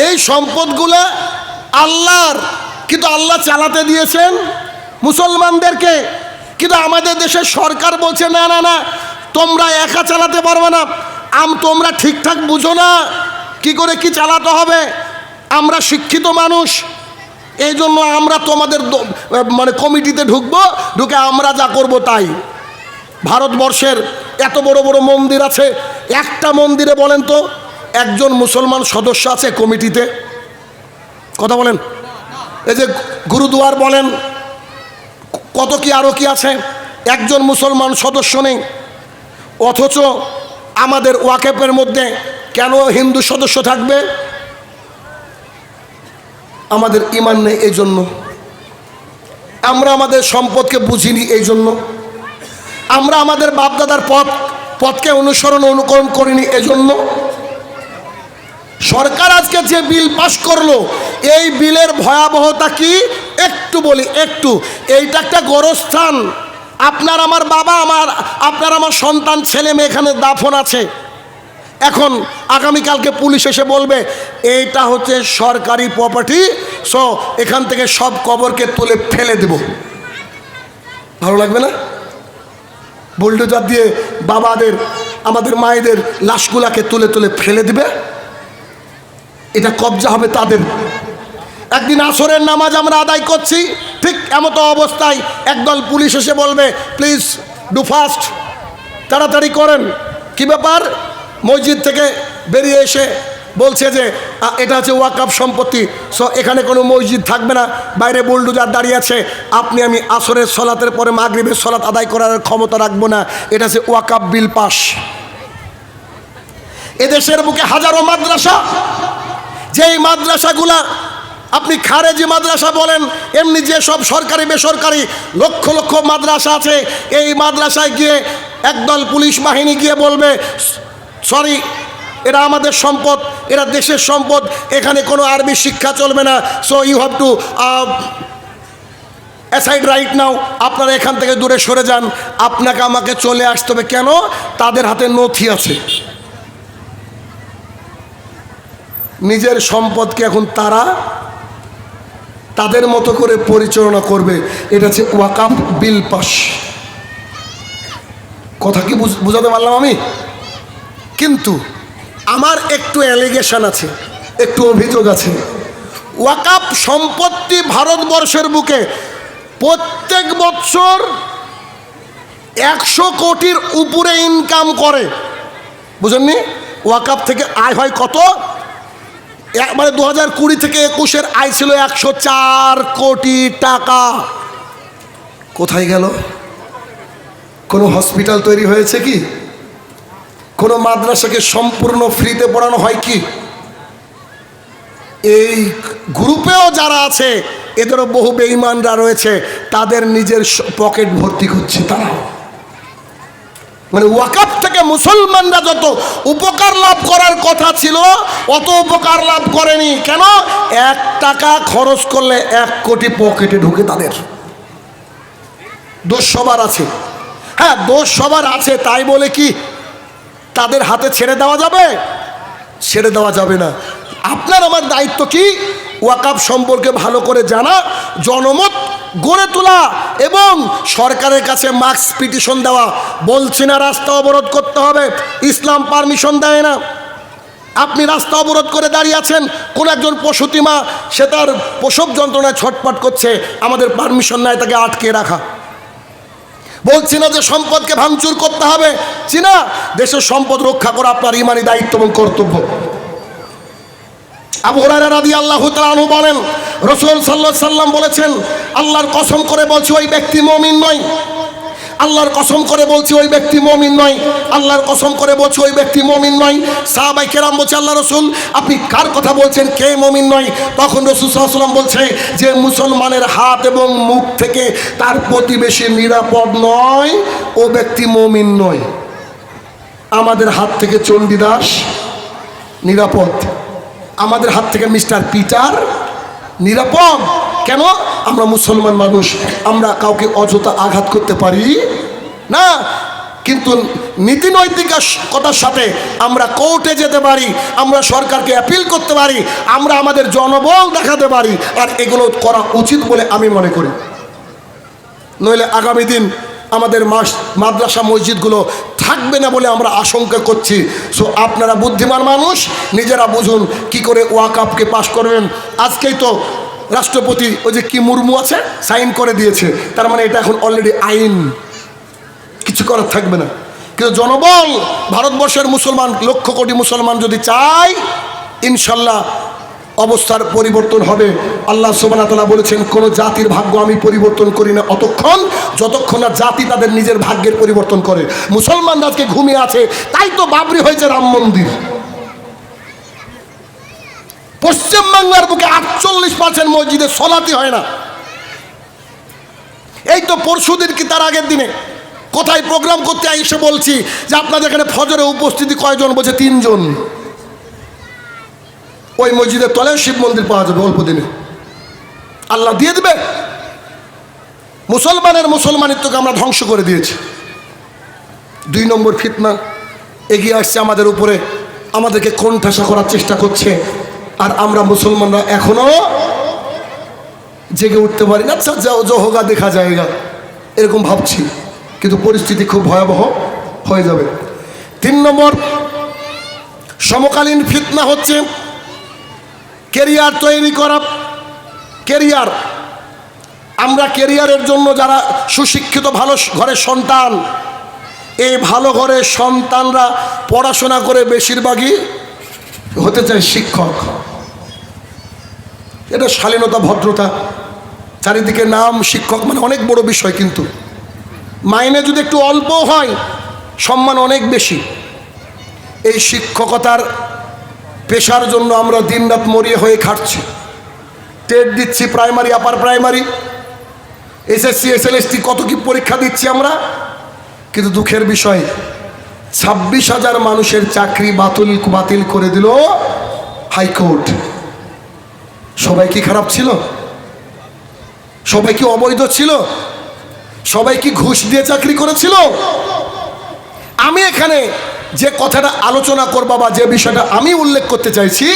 এই সম্পদগুলা আল্লাহর, কিন্তু আল্লাহ চালাতে দিয়েছেন মুসলমানদেরকে। কিন্তু আমাদের দেশের সরকার বলছে না না না, তোমরা একা চালাতে পারবে না, তোমরা ঠিকঠাক বুঝো না কি করে কি চালাতে হবে। আমরা শিক্ষিত মানুষ, এই জন্য আমরা তোমাদের মানে কমিটিতে ঢুকে আমরা যা করব তাই। ভারতবর্ষের এত বড় বড় মন্দির আছে, একটা মন্দিরে বলেন তো একজন মুসলমান সদস্য আছে কমিটিতে? কথা বলেন। এই যে গুরুদুয়ার বলেন, কত কি আরো কি আছে, একজন মুসলমান সদস্য নেই। অথচ আমাদের ওয়াকেফের মধ্যে কেন হিন্দু সদস্য থাকবে? আমাদের ঈমান নেই, এই জন্য আমরা আমাদের সম্পদকে বুঝিনি, এই জন্য আমরা আমাদের বাপদাদার পথকে অনুকরণ করিনি, এজন্য সরকার আজকে যে বিল পাশ করলো, এই বিলের ভয়াবহতা কি একটু বলি। এইটা একটা গোরস্থান। আপনার আমার বাবা, আপনার আমার সন্তান ছেলে মেয়ে এখানে দাফন আছে। এখন আগামীকালকে পুলিশ এসে বলবে এইটা হচ্ছে সরকারি প্রপার্টি, সো এখান থেকে সব কবরকে তুলে ফেলে দেব। ভালো লাগবে না? বুলডোজার দিয়ে বাবাদের, আমাদের মায়েদের লাশগুলাকে তুলে ফেলে দিবে, এটা কবজা হবে তাদের। একদিন আসরের নামাজ আমরা আদায় করছি, ঠিক এমত অবস্থায় একদল পুলিশ এসে বলবে প্লিজ ডু ফাস্ট, তাড়াতাড়ি করেন। কি ব্যাপার? মসজিদ থেকে বেরিয়ে এসে বলছে যে এটা হচ্ছে ওয়াকফ সম্পত্তি, সো এখানে কোনো মসজিদ থাকবে না, বাইরে বুলডোজার দাঁড়িয়ে আছে, আপনি আমি আসরের সলাতের পরে মাগরিবের সলাত আদায় করার ক্ষমতা রাখবো না। এটা হচ্ছে ওয়াকফ বিল পাস। এদেশের বুকে হাজারো মাদ্রাসা, যেই মাদ্রাসাগুলা আপনি খারেজি মাদ্রাসা বলেন, এমনি যে সব সরকারি বেসরকারি লক্ষ লক্ষ মাদ্রাসা আছে, এই মাদ্রাসায় গিয়ে একদল পুলিশ বাহিনী গিয়ে বলবে সরি, এরা আমাদের সম্পদ, এরা দেশের সম্পদ, এখানে কোনো আরবি শিক্ষা চলবে না, so you have to aside right now, আপনারা এখান থেকে দূরে সরে যান, আপনাকে আমাকে চলে আসতে হবে। কেন? তাদের হাতে নথি আছে। নিজের সম্পদকে এখন তারা তাদের মতো করে পরিচালনা করবে। এটা হচ্ছে ওয়াকফ বিল পাস। কথা কি বুঝাতে পারলাম আমি? কিন্তু আমার একটু অ্যালিগেশন আছে, একটু অভিযোগ আছে। ওয়াকফ সম্পত্তি ভারতবর্ষের বুকে প্রত্যেক বছর 100 কোটির উপরে ইনকাম করে। বুঝেননি? ওয়াকফ থেকে আয় হয় কত? মানে 2020 থেকে 21-এর আয় ছিল 104 কোটি টাকা। কোথায় গেল? কোনো হসপিটাল তৈরি হয়েছে কি? কোনো মাদ্রাসাকে সম্পূর্ণ ফ্রিতে পড়ানো হয় কি? এই গ্রুপেও যারা আছে, এদেরও বহু বেঈমানরা রয়েছে, তাদের নিজের পকেট ভর্তি করছে তারা। মানে ওয়াকফ থেকে মুসলমানরা যত উপকার লাভ করার কথা ছিল অত উপকার লাভ করেনি। কেন? 1 টাকা খরচ করলে 1 কোটি পকেটে ঢুকে তাদের। দোষ সবার আছে, হ্যাঁ দোষ সবার আছে, তাই বলে কি তাদের হাতে ছেড়ে দেওয়া যাবে? ছেড়ে দেওয়া যাবে না। আপনার আমার দায়িত্ব কি? ওয়াকফ সম্পর্কে ভালো করে জানা, জনমত গড়ে তোলা এবং সরকারের কাছে মার্কস পিটিশন দেওয়া। বলছি না রাস্তা অবরোধ করতে হবে, ইসলাম পারমিশন দেয় না। আপনি রাস্তা অবরোধ করে দাঁড়িয়ে আছেন, কোন একজন প্রসূতি মা সে তার প্রসব যন্ত্রণায় ছটপট করছে, আমাদের পারমিশন নাই তাকে আটকে রাখা। বলছি না যে সম্পদকে ভাঙচুর করতে হবে, চিনা দেশের সম্পদ রক্ষা করা আপনার ইমানি দায়িত্ব এবং কর্তব্য। আবু হুরায়রা রাদিয়াল্লাহু তাআলা আনহু বলেন, রাসূল সাল্লাল্লাহু আলাইহি সাল্লাম বলেছেন, আল্লাহর কসম করে বলছি ওই ব্যক্তি মুমিন নয়। আল্লাহর কসম করে বলছি ওই ব্যক্তি মুমিন নয়। আল্লাহর কসম করে বলছি ওই ব্যক্তি মুমিন নয়। সাহাবায়ে কেরাম বলছে, আল্লাহ রাসূল আপনি কার কথা বলছেন, কে মুমিন নয়? তখন রাসূল সাল্লাল্লাহু আলাইহি ওয়াসাল্লাম বলছে যে মুসলমানের হাত এবং মুখ থেকে তার প্রতিবেশী নিরাপদ নয়, ও ব্যক্তি মুমিন নয়। আমাদের হাত থেকে চণ্ডীদাস নিরাপদ, আমাদের হাত থেকে মিস্টার পিটার নিরাপদ। কেন? আমরা মুসলমান মানুষ, আমরা কাউকে অযথা আঘাত করতে পারি না। কিন্তু নীতি নৈতিকতার সাথে আমরা কোর্টে যেতে পারি, আমরা সরকারকে অ্যাপিল করতে পারি, আমরা আমাদের জনবল দেখাতে পারি, আর এগুলো করা উচিত বলে আমি মনে করি। নইলে আগামী দিন আমাদের মাদ্রাসা মসজিদগুলো থাকবে না বলে আমরা আশঙ্কা করছি। সো আপনারা বুদ্ধিমান মানুষ, নিজেরা বুঝুন কি করে ওয়াকফকে পাশ করবেন। আজকেই তো রাষ্ট্রপতি ওই যে কি মুর্মু আছে সাইন করে দিয়েছে, তার মানে এটা এখন অলরেডি আইন, কিছু করার থাকবে না। কিন্তু জনবল, ভারতবর্ষের মুসলমান, লক্ষ কোটি মুসলমান যদি চায়, ইনশাল্লাহ অবস্থার পরিবর্তন হবে। আল্লাহ সুবহানাহু ওয়া তাআলা বলেছেন, কোন জাতির ভাগ্য আমি পরিবর্তন করি না যতক্ষণ না জাতি তাদের নিজের ভাগ্যের পরিবর্তন করে। মুসলমানরা আজকে ঘুমিয়ে আছে, তাই তো বাবরি হয়েছে রাম মন্দির। পশ্চিমবাংলার বুকে 48% মসজিদে সলাতি হয় না। এই তো পরশুদিন কি তার আগের দিনে কোথায় প্রোগ্রাম করতে এসে বলছি যে আপনাদের এখানে ফজরে উপস্থিতি কয়জন? বলছে 3 জন। ওই মসজিদের তলে শিব মন্দির পাওয়া যাবে অল্প দিনে, আল্লাহ দিয়ে দিবে। মুসলমানিত্বকে আমরা ধ্বংস করে দিয়েছি। 2 নম্বর ফিতনা এগিয়ে আসছে আমাদের উপরে, আমাদেরকে কোণঠাসা করার চেষ্টা করছে, আর আমরা মুসলমানরা এখনো জেগে উঠতে পারি না। আচ্ছা যাও যো হোগা দেখা যায়গা এরকম ভাবছি, কিন্তু পরিস্থিতি খুব ভয়াবহ হয়ে যাবে। 3 নম্বর সমকালীন ফিতনা হচ্ছে কেরিয়ার তৈরি করা। কেরিয়ার, আমরা কেরিয়ারের জন্য যারা সুশিক্ষিত ভালো ঘরের সন্তান, এই ভালো ঘরের সন্তানরা পড়াশোনা করে বেশিরভাগই হতে চায় শিক্ষক। এটা শালীনতা, ভদ্রতা, চারিদিকে নাম শিক্ষক মানে অনেক বড় বিষয়, কিন্তু মাইনে যদি একটু অল্প হয় সম্মান অনেক বেশি। এই শিক্ষকতার পেশার জন্য আমরা দিনরাত মরিয়ে হয়ে খাটছি। টেট দিচ্ছি, primary, upper primary, SSC, SLST, কত কি পরীক্ষা দিচ্ছি আমরা। কিন্তু দুঃখের বিষয় 26,000 মানুষের চাকরি বাতিল করে দিল হাইকোর্ট। সবাই কি খারাপ ছিল? সবাই কি অবৈধ ছিল? সবাই কি ঘুষ দিয়ে চাকরি করেছিল? আমি এখানে যে কথাটা আলোচনা করব বা যে বিষয়টা আমি উল্লেখ করতে চাইছি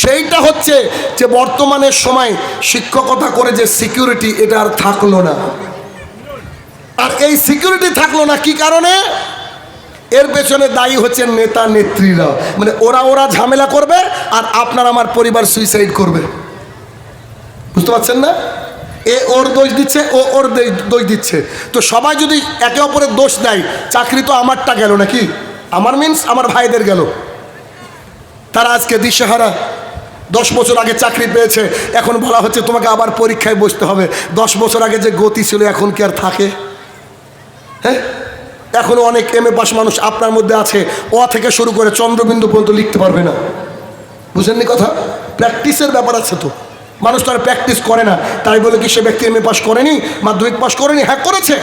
সেইটা হচ্ছে যে বর্তমানের সময় শিক্ষকতা করে যে সিকিউরিটি, এটা আর থাকলো না। আর এই সিকিউরিটি থাকলো না কি কারণে? এর পেছনে দায়ী হচ্ছে নেতা নেত্রীরা। মানে ওরা ঝামেলা করবে আর আপনার আমার পরিবার সুইসাইড করবে। বুঝতে পারছেন না? এ ওর দোষ দিচ্ছে, ও ওর দোষ দিচ্ছে। তো সবাই যদি একে অপরের দোষ দেয়, চাকরি তো আমারটা গেল নাকি? আমার মিন্স আমার ভাইদের গেল। তারা আজকে দিশেহারা। 10 বছর আগে চাকরি পেয়েছে, এখন বলা হচ্ছে তোমাকে আবার পরীক্ষায় বসতে হবে। 10 বছর আগে যে গতি ছিল এখন কি আর থাকে? হ্যাঁ, এখনো অনেক MA পাস মানুষ আপনার মধ্যে আছে, অ থেকে শুরু করে চন্দ্রবিন্দু পর্যন্ত লিখতে পারবে না। বুঝেননি কথা? প্র্যাকটিসের ব্যাপার আছে। তো মানুষ তো আর প্র্যাকটিস করে না, তাই বলে কি সে ব্যক্তি MA পাস করেনি, মাধ্যমিক পাস করেনি? হ্যাঁ করেছে।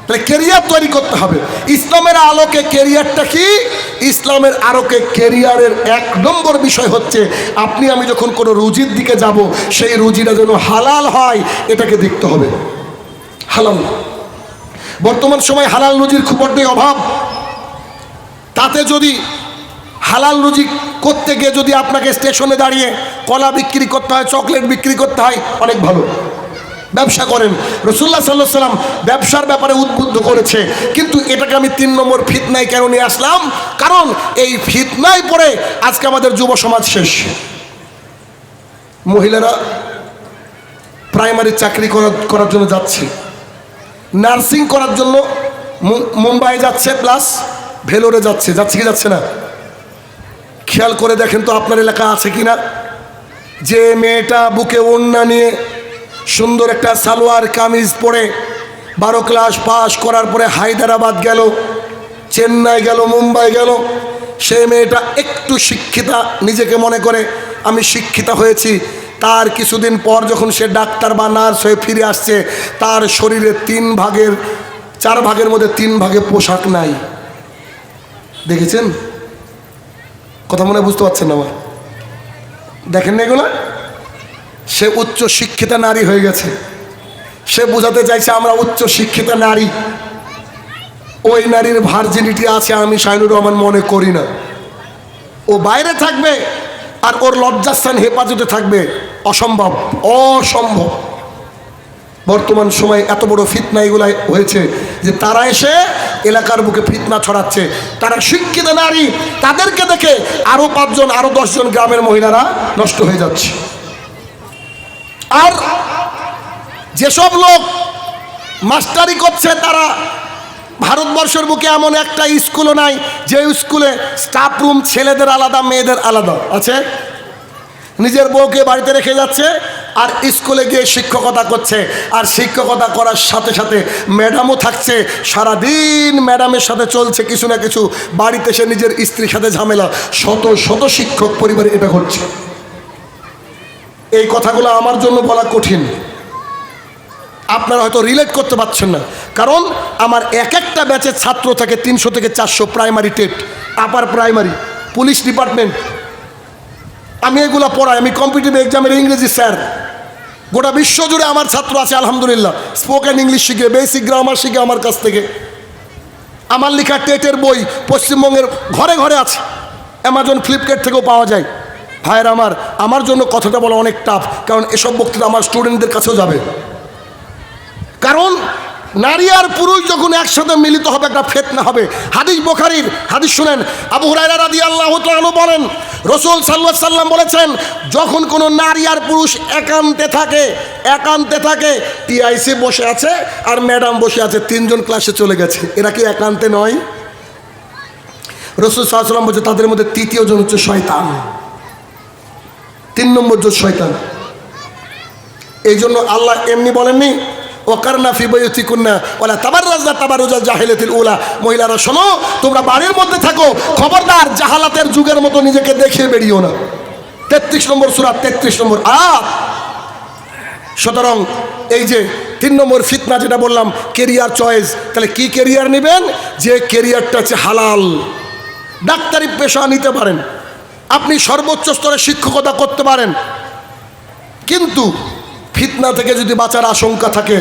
তাহলে কেরিয়ার তৈরি করতে হবে। ইসলামের আলোকে কেরিয়ারটা কি? ইসলামের আলোকে কেরিয়ারের 1 নম্বর বিষয় হচ্ছে আপনি আমি যখন কোনো রুজির দিকে যাব, সেই রুজিটা যেন হালাল হয়, এটাকে দেখতে হবে। হালাল, বর্তমান সময় হালাল রুজির খুব বড়ই অভাব। তাতে যদি হালাল রুজি করতে গিয়ে যদি আপনাকে স্টেশনে দাঁড়িয়ে কলা বিক্রি করতে হয়, চকলেট বিক্রি করতে হয়, অনেক ভালো, ব্যবসা করেন। রাসূলুল্লাহ সাল্লাল্লাহু আলাইহি ওয়াসাল্লাম ব্যবসার ব্যাপারে উদ্বুদ্ধ করেছে। কিন্তু এটাকে আমি 3 নম্বর ফিতনায় কেন নিয়ে আসলাম? কারণ এই ফিতনায় পড়ে আজকে আমাদের যুব সমাজ শেষ। মহিলারা প্রাইমারি চাকরি করার জন্য যাচ্ছে, নার্সিং করার জন্য মুম্বাই যাচ্ছে, প্লাস ভেলোরে যাচ্ছে কি যাচ্ছে না? খেয়াল করে দেখেন তো আপনার এলাকা আছে কিনা, যে মেয়েটা বুকে ওড়না নিয়ে সুন্দর একটা সালোয়ার কামিজ পরে 12 ক্লাস পাস করার পরে হায়দ্রাবাদ গেল, চেন্নাই গেল, মুম্বাই গেল, সেই মেয়েটা একটু শিক্ষিতা নিজেকে মনে করে আমি শিক্ষিতা হয়েছি, তার কিছুদিন পর যখন সে ডাক্তার বা নার্স হয়ে ফিরে আসছে, তার শরীরে 4 ভাগের মধ্যে 3 ভাগে পোশাক নাই। দেখেছেন কথা মনে বুঝতে পারছেন না? আমার দেখেন না এগুলো? সে উচ্চ শিক্ষিতা নারী হয়ে গেছে, সে বোঝাতে চাইছে আমরা উচ্চ শিক্ষিতা নারী। ওই নারীর ভার্জিনিটি আছে আমি শাহিনুর রহমান মনে করি না। ও বাইরে থাকবে আর ওর লজ্জাস্থান হেফাজতে থাকবে, অসম্ভব, অসম্ভব। বর্তমান সময়ে এত বড় ফিতনা এগুলো হয়েছে যে তারা এসে এলাকার বুকে ফিতনা ছড়াচ্ছে। তারা শিক্ষিত নারী, তাদেরকে দেখে আরো 5 জন আরো 10 জন গ্রামের মহিলারা নষ্ট হয়ে যাচ্ছে। আর যেসব লোক মাস্টারি করছে তারা, ভারতবর্ষের বুকে এমন একটা স্কুলও নাই যে স্কুলে স্টাফ রুম ছেলেদের আলাদা মেয়েদের আলাদা আছে। নিজের বউকে বাড়িতে রেখে যাচ্ছে আর স্কুলে গিয়ে শিক্ষকতা করছে, আর শিক্ষকতা করার সাথে সাথে ম্যাডামও থাকছে, সারাদিন ম্যাডামের সাথে চলছে কিছু না কিছু, বাড়িতে সে নিজের স্ত্রীর সাথে ঝামেলা। শত শত শিক্ষক পরিবারে এটা ঘটছে। এই কথাগুলো আমার জন্য বলা কঠিন, আপনারা হয়তো রিলেট করতে পারছেন না, কারণ আমার একটা ব্যাচের ছাত্র থাকে 300 থেকে 400, primary TET, upper primary, police department. আমি এগুলো পড়াই, আমি কম্পিটিটিভ এক্সামের ইংরেজি স্যার। গোটা বিশ্ব জুড়ে আমার ছাত্র আছে আলহামদুলিল্লাহ, স্পোকেন ইংলিশ শিখে, বেসিক গ্রামার শিখে আমার কাছ থেকে। আমার লেখা টেটের বই পশ্চিমবঙ্গের ঘরে ঘরে আছে, অ্যামাজন ফ্লিপকার্ট থেকেও পাওয়া যায়। ভাইয়ের আমার জন্য কথাটা বলা অনেক টাফ, কারণ এসব বক্তৃতা আমার স্টুডেন্টদের কাছেও যাবে। কারণ নারী আর পুরুষ যখন একসাথে মিলিত হবে একটা ফিতনা হবে। হাদিস বুখারীর হাদিস শুনেন, আবু হুরায়রা রাদিয়াল্লাহু তাআলা আনহু বলেন রাসূল সাল্লাল্লাহু আলাইহি সাল্লাম বলেছেন, যখন কোনো নারী আর পুরুষ একান্তে থাকে, টিআইসি বসে আছে আর ম্যাডাম বসে আছে, 3 জন ক্লাসে চলে গেছে, এরা কি একান্তে নয়? রাসূল সাল্লাল্লাহু আলাইহি সাল্লাম বলছে তাদের মধ্যে 3য় জন হচ্ছে শয়তান, 3 নম্বর জন শয়তান। এই জন্য আল্লাহ এমনি বলেননি ওয়াকারনা ফি বুয়ুতিকুন্না ওয়ালা তাবাররাজনা তাবাররুজাল জাহিলিয়াতিল উলা, মহিলারা শোনো তোমরা বাড়ির মধ্যে থাকো, খবরদার জাহালাতের যুগের মতো নিজেকে দেখিয়ে বেরিও না। 33 নম্বর সূরা 33 নম্বর আয়াত। সুতরাং এই যে 3 নম্বর ফিতনা যেটা বললাম, কেরিয়ার চয়েস, তাহলে কি কেরিয়ার নেবেন? যে কেরিয়ারটা হচ্ছে হালাল। ডাক্তারি পেশা নিতে পারেন, আপনি সর্বোচ্চ স্তরে শিক্ষকতা করতে পারেন, কিন্তু ফিতনা থেকে যদি বাঁচার আশঙ্কা থাকে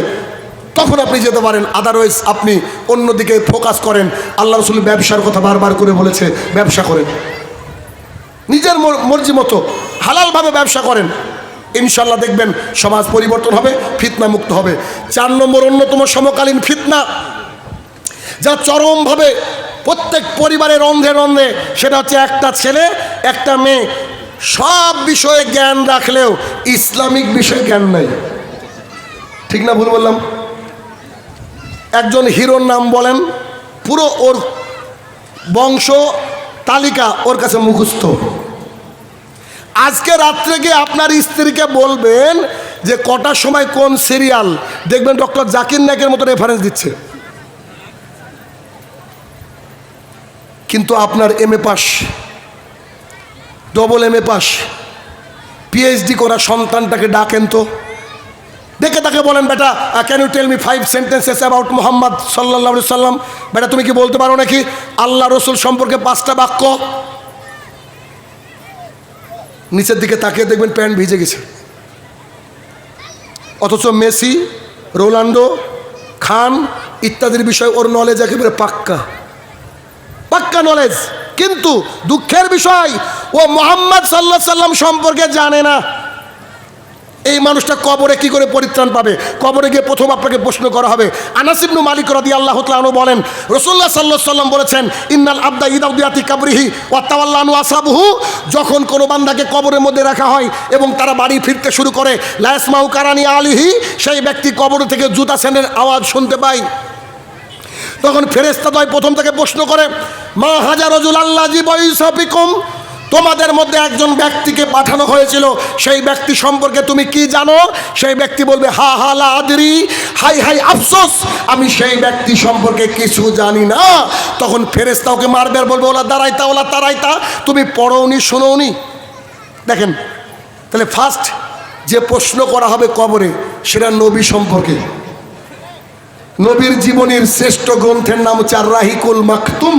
তখন আপনি যেতে পারেন, আদারওয়াইজ আপনি অন্যদিকে ফোকাস করেন। আল্লাহ রাসূল ব্যবসার কথা বারবার করে বলেছে, ব্যবসা করেন, নিজের মর্জি মতো হালালভাবে ব্যবসা করেন, ইনশাল্লাহ দেখবেন সমাজ পরিবর্তন হবে, ফিতনা মুক্ত হবে। 4 নম্বর অন্যতম সমকালীন ফিতনা যা চরমভাবে প্রত্যেক পরিবারের রন্ধে রন্ধে, সেটা হচ্ছে একটা ছেলে একটা মেয়ে সব বিষয়ে জ্ঞান রাখলেও ইসলামিক বিষয়ে জ্ঞান নাই। ঠিক না ভুল বললাম? একজন হিরোর নাম বলেন, পুরো ওর বংশ তালিকা ওর কাছে মুখস্থ। আজকে রাত্রে গিয়ে আপনার স্ত্রীকে বলবেন যে কটার সময় কোন সিরিয়াল দেখবেন, ডক্টর জাকির নায়কের মতো রেফারেন্স দিচ্ছে, কিন্তু আপনার MA পাস, ডবল MA পাস, PhD করা সন্তানটাকে ডাকেন তো, দেখে তাকে বলেন বেটা can you tell me 5 sentences about Muhammad সাল্লাল্লাহু আলাইহি সাল্লাম। বেটা তুমি কি বলতে পারো নাকি আল্লাহ রসুল সম্পর্কে 5টা বাক্য? নিচের দিকে তাকিয়ে দেখবেন প্যান্ট ভিজে গেছে। অথচ মেসি, রোনাল্ডো, খান ইত্যাদির বিষয়ে ওর নলেজ একেবারে পাক্কা নলেজ, কিন্তু দুঃখের বিষয় ও মুহাম্মদ সাল্লাল্লাহু আলাইহি সাল্লাম সম্পর্কে জানে না। এই মানুষটা কবরে কি করে পরিত্রাণ পাবে? কবরে গিয়ে প্রথম আপনাকে প্রশ্ন করা হবে। আনাস ইবনে মালিক রাদিয়াল্লাহু তাআলা আনহু বলেন, রাসূলুল্লাহ সাল্লাল্লাহু আলাইহি সাল্লাম বলেছেন, ইন্নাল আবদা ইদা উদিয়াতি কাবরিহি ওয়া তাওয়াল্লা আনহু আসহাবুহু, যখন কোনো বান্দাকে কবরের মধ্যে রাখা হয় এবং তারা বাড়ি ফিরতে শুরু করে, লা ইয়াসমাউ কারানি আলিহি, সেই ব্যক্তি কবর থেকে জুতা সেনের আওয়াজ শুনতে পায়। তখন ফেরেশতাদ্বয় প্রথম থেকে প্রশ্ন করে, মা হাজা রাজুল আল্লাযী বাইসা বিকুম, তোমাদের মধ্যে একজন ব্যক্তিকে পাঠানো হয়েছিল, সেই ব্যক্তি সম্পর্কে তুমি কি জানো? সেই ব্যক্তি বলবে হা হা লা আদরি, হাই হাই আফসোস, আমি সেই ব্যক্তি সম্পর্কে কিছু জানি না। তখন ফেরেশতা ওকে মারবে আর বলবে ওলা দাঁড়াইতা ওলা তারাইতা, তুমি পড়োনি শোনোনি। দেখেন, তাহলে ফার্স্ট যে প্রশ্ন করা হবে কবরে সেটা নবী সম্পর্কে। নবীর জীবনীর শ্রেষ্ঠ গ্রন্থের নাম হচ্ছে আর রাহিকুল মাকতুম,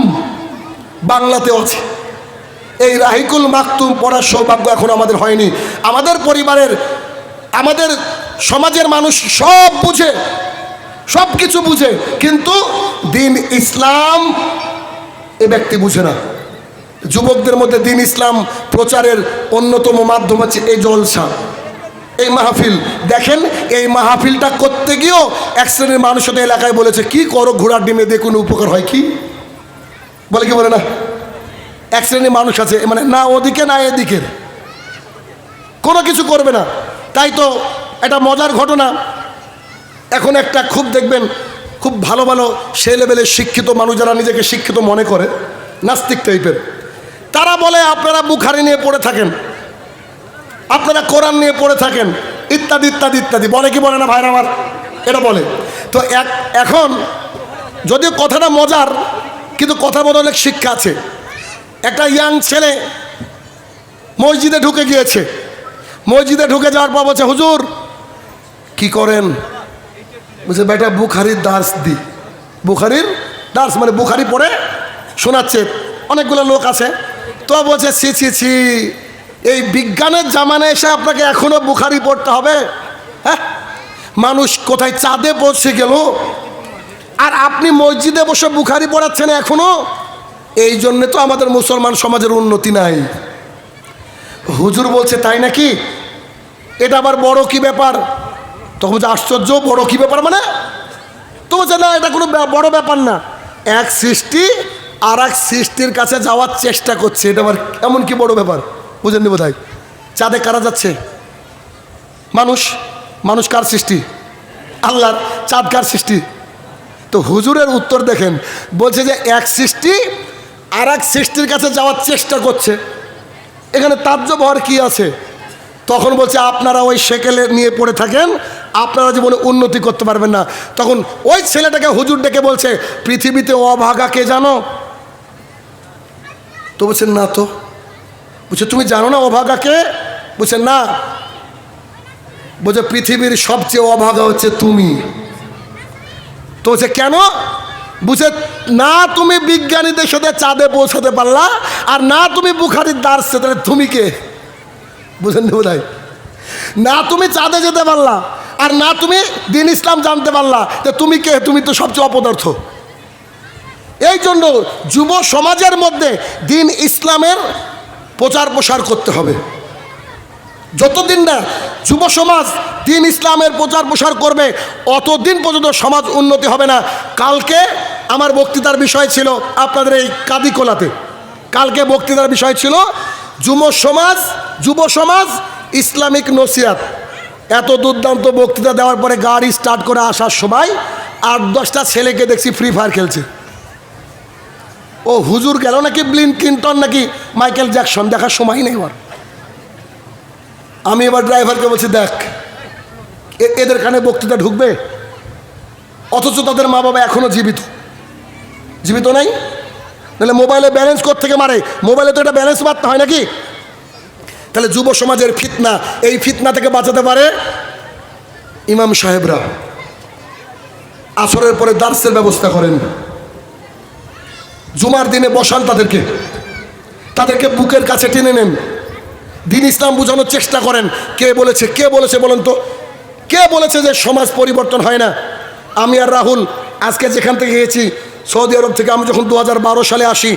বাংলাতেও আছে। এই রাহিকুল মাকতুম পড়ার সৌভাগ্য এখন আমাদের হয়নি। আমাদের পরিবারের, আমাদের সমাজের মানুষ সব বুঝে, সব কিছু বুঝে, কিন্তু দিন ইসলাম এ ব্যক্তি বুঝে না। যুবকদের মধ্যে দিন ইসলাম প্রচারের অন্যতম মাধ্যম হচ্ছে এই জলসা, এই মাহফিল। দেখেন, এই মাহফিলটা করতে গিয়েও এক শ্রেণীর মানুষ তো এলাকায় বলেছে কি করো ঘোড়ার ডিমে দিয়ে কোনো উপকার হয় কি? বলে কি বলে না? এক শ্রেণীর মানুষ আছে, মানে না ওদিকে না এদিকে, কোনো কিছু করবে না। তাই তো একটা মজার ঘটনা, এখন একটা খুব দেখবেন খুব ভালো ভালো সে লেভেলের শিক্ষিত মানুষ যারা নিজেকে শিক্ষিত মনে করে, নাস্তিক টাইপের, তারা বলে আপনারা বুখারি নিয়ে পড়ে থাকেন, আপনারা কোরআন নিয়ে পড়ে থাকেন, ইত্যাদি ইত্যাদি ইত্যাদি। বলে কি বলে না ভাইরা আমার? এটা বলে। তো এখন যদিও কথাটা মজার, কিন্তু কথার মধ্যে অনেক শিক্ষা আছে। একটা ইয়াং ছেলে মসজিদে ঢুকে গিয়েছে, মসজিদে ঢুকে যাওয়ার পর বলছে হুজুর কি করেন? বলছে বেটা বুখারির দার্স দি। বুখারির দার্স মানে বুখারি পড়ে শোনাচ্ছে, অনেকগুলো লোক আছে। তো বলছে ছি ছি ছি, এই বিজ্ঞানের জামানায় এসে আপনাকে এখনো বুখারি পড়তে হবে? হ্যাঁ, মানুষ কোথায় চাঁদে পৌঁছে গেল আর আপনি মসজিদে বসে বুখারি পড়াচ্ছেন এখনো? এই জন্যে তো আমাদের মুসলমান সমাজের উন্নতি নাই। হুজুর বলছে তাই নাকি? এটা আবার বড় কি ব্যাপার? তখন বলছে আশ্চর্য, বড় কি ব্যাপার মানে? তো বলছে না, এটা কোনো বড় ব্যাপার না, এক সৃষ্টি আর এক সৃষ্টির কাছে যাওয়ার চেষ্টা করছে, এটা আবার এমন কি বড় ব্যাপার? বুঝেননি বোধ হয়? চাঁদে কারা যাচ্ছে? মানুষ। মানুষ কার সৃষ্টি? আল্লাহর। চাঁদ কার সৃষ্টি? তো হুজুরের উত্তর দেখেন, বলছে যে এক সৃষ্টি আর এক সৃষ্টির কাছে যাওয়ার চেষ্টা করছে, এখানে তাজ্জব হওয়ার কি আছে? তখন বলছে আপনারা ওই সেকেলে নিয়ে পড়ে থাকেন, আপনারা জীবনে উন্নতি করতে পারবেন না। তখন ওই ছেলেটাকে হুজুর ডেকে বলছে পৃথিবীতে অভাগা কে জানো? তো বলছেন না। তো বলছে তুমি জানো না অভাগা কে? বলছে না। বলছে পৃথিবীর সবচেয়ে অভাগা হচ্ছে তুমি। তো বলছে কেন? বুঝে না তুমি বিজ্ঞানীদের সাথে চাঁদে পৌঁছাতে পারলা, আর না তুমি বুখারির দার্সে, তাহলে তুমি কে? বুঝেন বোধহয়? না তুমি চাঁদে যেতে পারলা, আর না তুমি দিন ইসলাম জানতে পারলা, তুমি কে? তুমি তো সবচেয়ে অপদার্থ। এই জন্য যুব সমাজের মধ্যে দিন ইসলামের প্রচার প্রসার করতে হবে। যতদিন না যুব সমাজ দিন ইসলামের প্রচার প্রসার করবে, অতদিন পর্যন্ত সমাজ উন্নতি হবে না। কালকে আমার বক্তৃতার বিষয় ছিল আপনাদের এই কাদিকোলাতে, কালকে বক্তৃতার বিষয় ছিল যুব সমাজ ইসলামিক নসিহত। এত দুর্দান্ত বক্তৃতা দেওয়ার পরে গাড়ি স্টার্ট করে আসার সময় 8-10টা ছেলেকে দেখছি ফ্রি ফায়ার খেলছে। ও হুজুর গেল নাকি বিল ক্লিনটন নাকি মাইকেল জ্যাকসন, দেখার সময় নেই ওর। আমি এবার ড্রাইভারকে বলছি দেখ এদের কানে বক্তৃতা ঢুকবে, অথচ তাদের মা বাবা এখনো জীবিত নাই। তাহলে মোবাইলে ব্যালেন্স কোত্থেকে মারে? মোবাইলে তো এটা ব্যালেন্স মারতে হয় নাকি? তাহলে যুব সমাজের ফিতনা, এই ফিতনা থেকে বাঁচাতে পারে ইমাম সাহেবরা। আসরের পরে দার্সের ব্যবস্থা করেন, জুমার দিনে বসান তাদেরকে বুকের কাছে টেনে নেন, দিন ইসলাম বোঝানোর চেষ্টা করেন। কে বলেছে বলেন তো? কে বলেছে যে সমাজ পরিবর্তন হয় না? আমি আর রাহুল আজকে যেখান থেকে গিয়েছি সৌদি আরব থেকে, আমি যখন 2012 সালে আসি,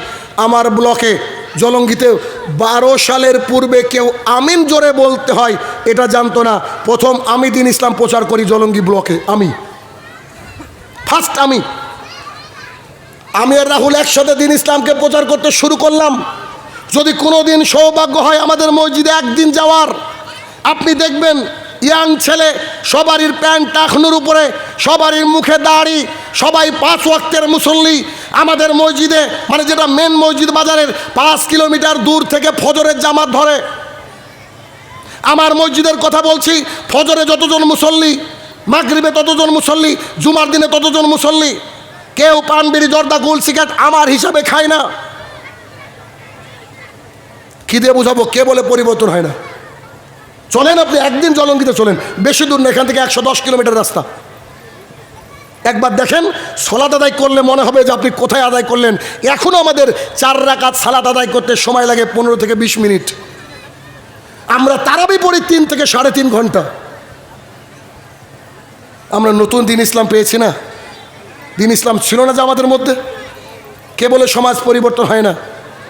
আমার ব্লকে জলঙ্গিতে 12 সালের পূর্বে কেউ আমিন জোরে বলতে হয় এটা জানতো না। প্রথম আমি দিন ইসলাম প্রচার করি জলঙ্গি ব্লকে, আমি ফার্স্ট। আমি আর রাহুল একসাথে দিন ইসলামকে প্রচার করতে শুরু করলাম। যদি কোনো দিন সৌভাগ্য হয় আমাদের মসজিদে একদিন যাওয়ার, আপনি দেখবেন ইয়াং ছেলে, সবারই প্যান্ট টাকনুর উপরে, সবারই মুখে দাড়ি, সবাই 5 ওয়াক্তের মুসল্লি, আমাদের মসজিদে, মানে যেটা মেন মসজিদ বাজারের 5 কিলোমিটার দূর থেকে ফজরের জামাত ধরে। আমার মসজিদের কথা বলছি, ফজরে যতজন মুসল্লি, মাগরিবে ততজন মুসল্লি, জুমার দিনে ততজন মুসল্লি। কেউ পান বিড়ি জর্দা গুল সিগারেট আমার হিসাবে খায় না। কি দিয়ে বুঝাবো? কে বলে পরিবর্তন হয় না? চলেন আপনি একদিন জলঙ্গিতে চলেন, বেশি দূর না, এখান থেকে 110 কিলোমিটার রাস্তা। একবার দেখেন, সালাত আদায় করলে মনে হবে যে আপনি কোথায় আদায় করলেন। এখনও আমাদের 4 রাকাত সালাত আদায় করতে সময় লাগে 15 থেকে 20 মিনিট। আমরা তারাবি পড়ি 3 থেকে 3.5 ঘন্টা। আমরা নতুন দিন ইসলাম পেয়েছি না? দিন ইসলাম ছিল না যে আমাদের মধ্যে? কে বলে সমাজ পরিবর্তন হয় না?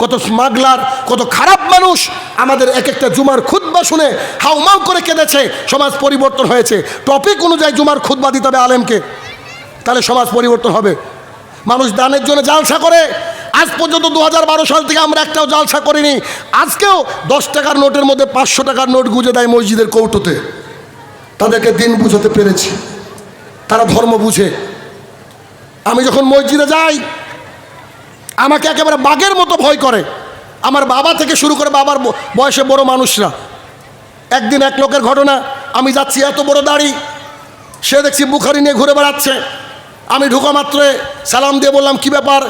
কত স্মাগলার, কত খারাপ মানুষ আমাদের এক একটা জুমার খুতবা শুনে হাউমাউ করে কেঁদেছে। সমাজ পরিবর্তন হয়েছে। টপিক অনুযায়ী জুমার খুতবা দিতে হবে আলেমকে, তাহলে সমাজ পরিবর্তন হবে। মানুষ দানের জন্য জালসা করে। আজ পর্যন্ত 2012 সাল থেকে আমরা একটাও জালসা করিনি। আজকেও 10 টাকার নোটের মধ্যে 500 টাকার নোট গুঁজে দেয় মসজিদের কৌটোতে। তাদেরকে দিন বুঝাতে পেরেছি, তারা ধর্ম বুঝে। আমি যখন মসজিদে যাই আমাকে একেবারে বাঘের মতো ভয় করে, আমার বাবা থেকে শুরু করে বাবার বয়সে বড় মানুষরা। একদিন এক লোকের ঘটনা, আমি যাচ্ছি, এত বড় দাড়ি, সে দেখছি বুখারি নিয়ে ঘুরে বেড়াচ্ছে। আমি ঢুকা মাত্রে সালাম দিয়ে বললাম, কি ব্যাপার?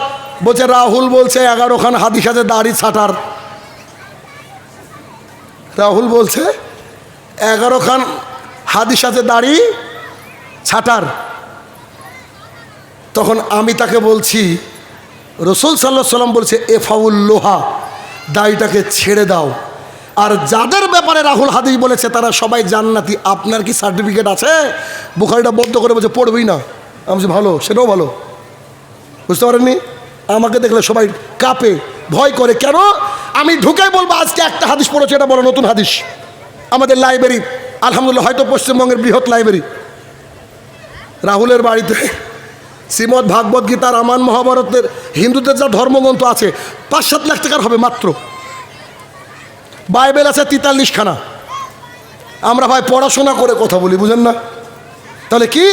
বলছে রাহুল বলছে 11 খান হাদিস আছে দাড়ি ছাটার। রাহুল বলছে 11 খান হাদিস আছে দাড়ি ছাটার। তখন আমি তাকে বলছি, রসুল সাল্লাল্লাহু আলাইহি সাল্লাম বলছে এফাউল লোহা, দাড়িটাকে ছেড়ে দাও। আর যাদের ব্যাপারে রাহুল হাদিস বলেছে তারা সবাই জান্নাতি। আপনার কি সার্টিফিকেট আছে? বুখারিটা বদ্ধ করে বলছে পড়বেই না। আমি বলছি ভালো, সেটাও ভালো। বুঝতে পারেননি? আমাকে দেখলে সবাই কাঁপে, ভয় করে। কেন? আমি ঢুকে বলবো আজকে একটা হাদিস পড়েছে, এটা বড় নতুন হাদিস। আমাদের লাইব্রেরি আলহামদুলিল্লাহ হয়তো পশ্চিমবঙ্গের বৃহৎ লাইব্রেরি। রাহুলের বাড়িতে শ্রীমদ ভাগবত গীতা, রামায়ণ, মহাভারতের, হিন্দুদের যা ধর্মগ্রন্থ আছে 5-7 লাখ টাকার হবে মাত্র। বাইবেল আছে 43 খানা। আমরা ভাই পড়াশোনা করে কথা বলি, বুঝেন না? তাহলে কি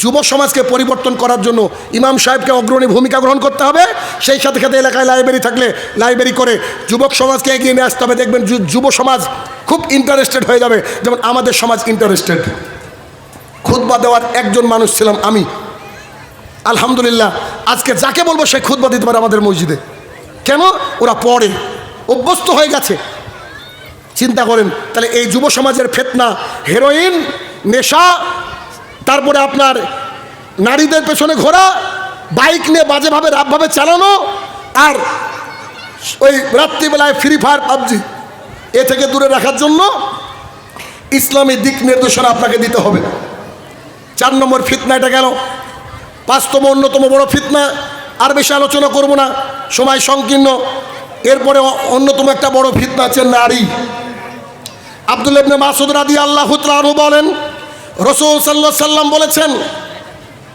যুব সমাজকে পরিবর্তন করার জন্য ইমাম সাহেবকে অগ্রণী ভূমিকা গ্রহণ করতে হবে। সেই সাথে সাথে এলাকায় লাইব্রেরি থাকলে লাইব্রেরি করে যুবক সমাজকে এগিয়ে নিয়ে আসতে হবে। দেখবেন যুব সমাজ খুব ইন্টারেস্টেড হয়ে যাবে, যেমন আমাদের সমাজ ইন্টারেস্টেড। খুতবা দেওয়ার একজন মানুষ ছিলাম আমি। আলহামদুলিল্লাহ আজকে যাকে বলবো সে খুতবা দিতে পারে আমাদের মসজিদে। কেন? ওরা পড়ে, অভ্যস্ত হয়ে গেছে। চিন্তা করেন তাহলে এই যুব সমাজের ফিতনা, হেরোইন, নেশা, তারপরে আপনার নারীদের পেছনে ঘোরা, বাইক নিয়ে বাজেভাবে রাতভাবে চালানো, আর ওই রাত্রিবেলায় ফ্রি ফায়ার, পাবজি, এ থেকে দূরে রাখার জন্য ইসলামী দিক নির্দেশনা আপনাকে দিতে হবে। 4 নম্বর ফিতনা এটা গেল। 5তম অন্যতম বড় ফিতনা, আর বেশি আলোচনা করব না, সময় সংকীর্ণ। এরপরে অন্যতম একটা বড় ফিতনা আছে নারী। আব্দুল্লাহ ইবনে মাসউদ রাদিয়াল্লাহু তাআলা আনহু বলেন, রাসূল সাল্লাল্লাহু আলাইহি সাল্লাম বলেছেন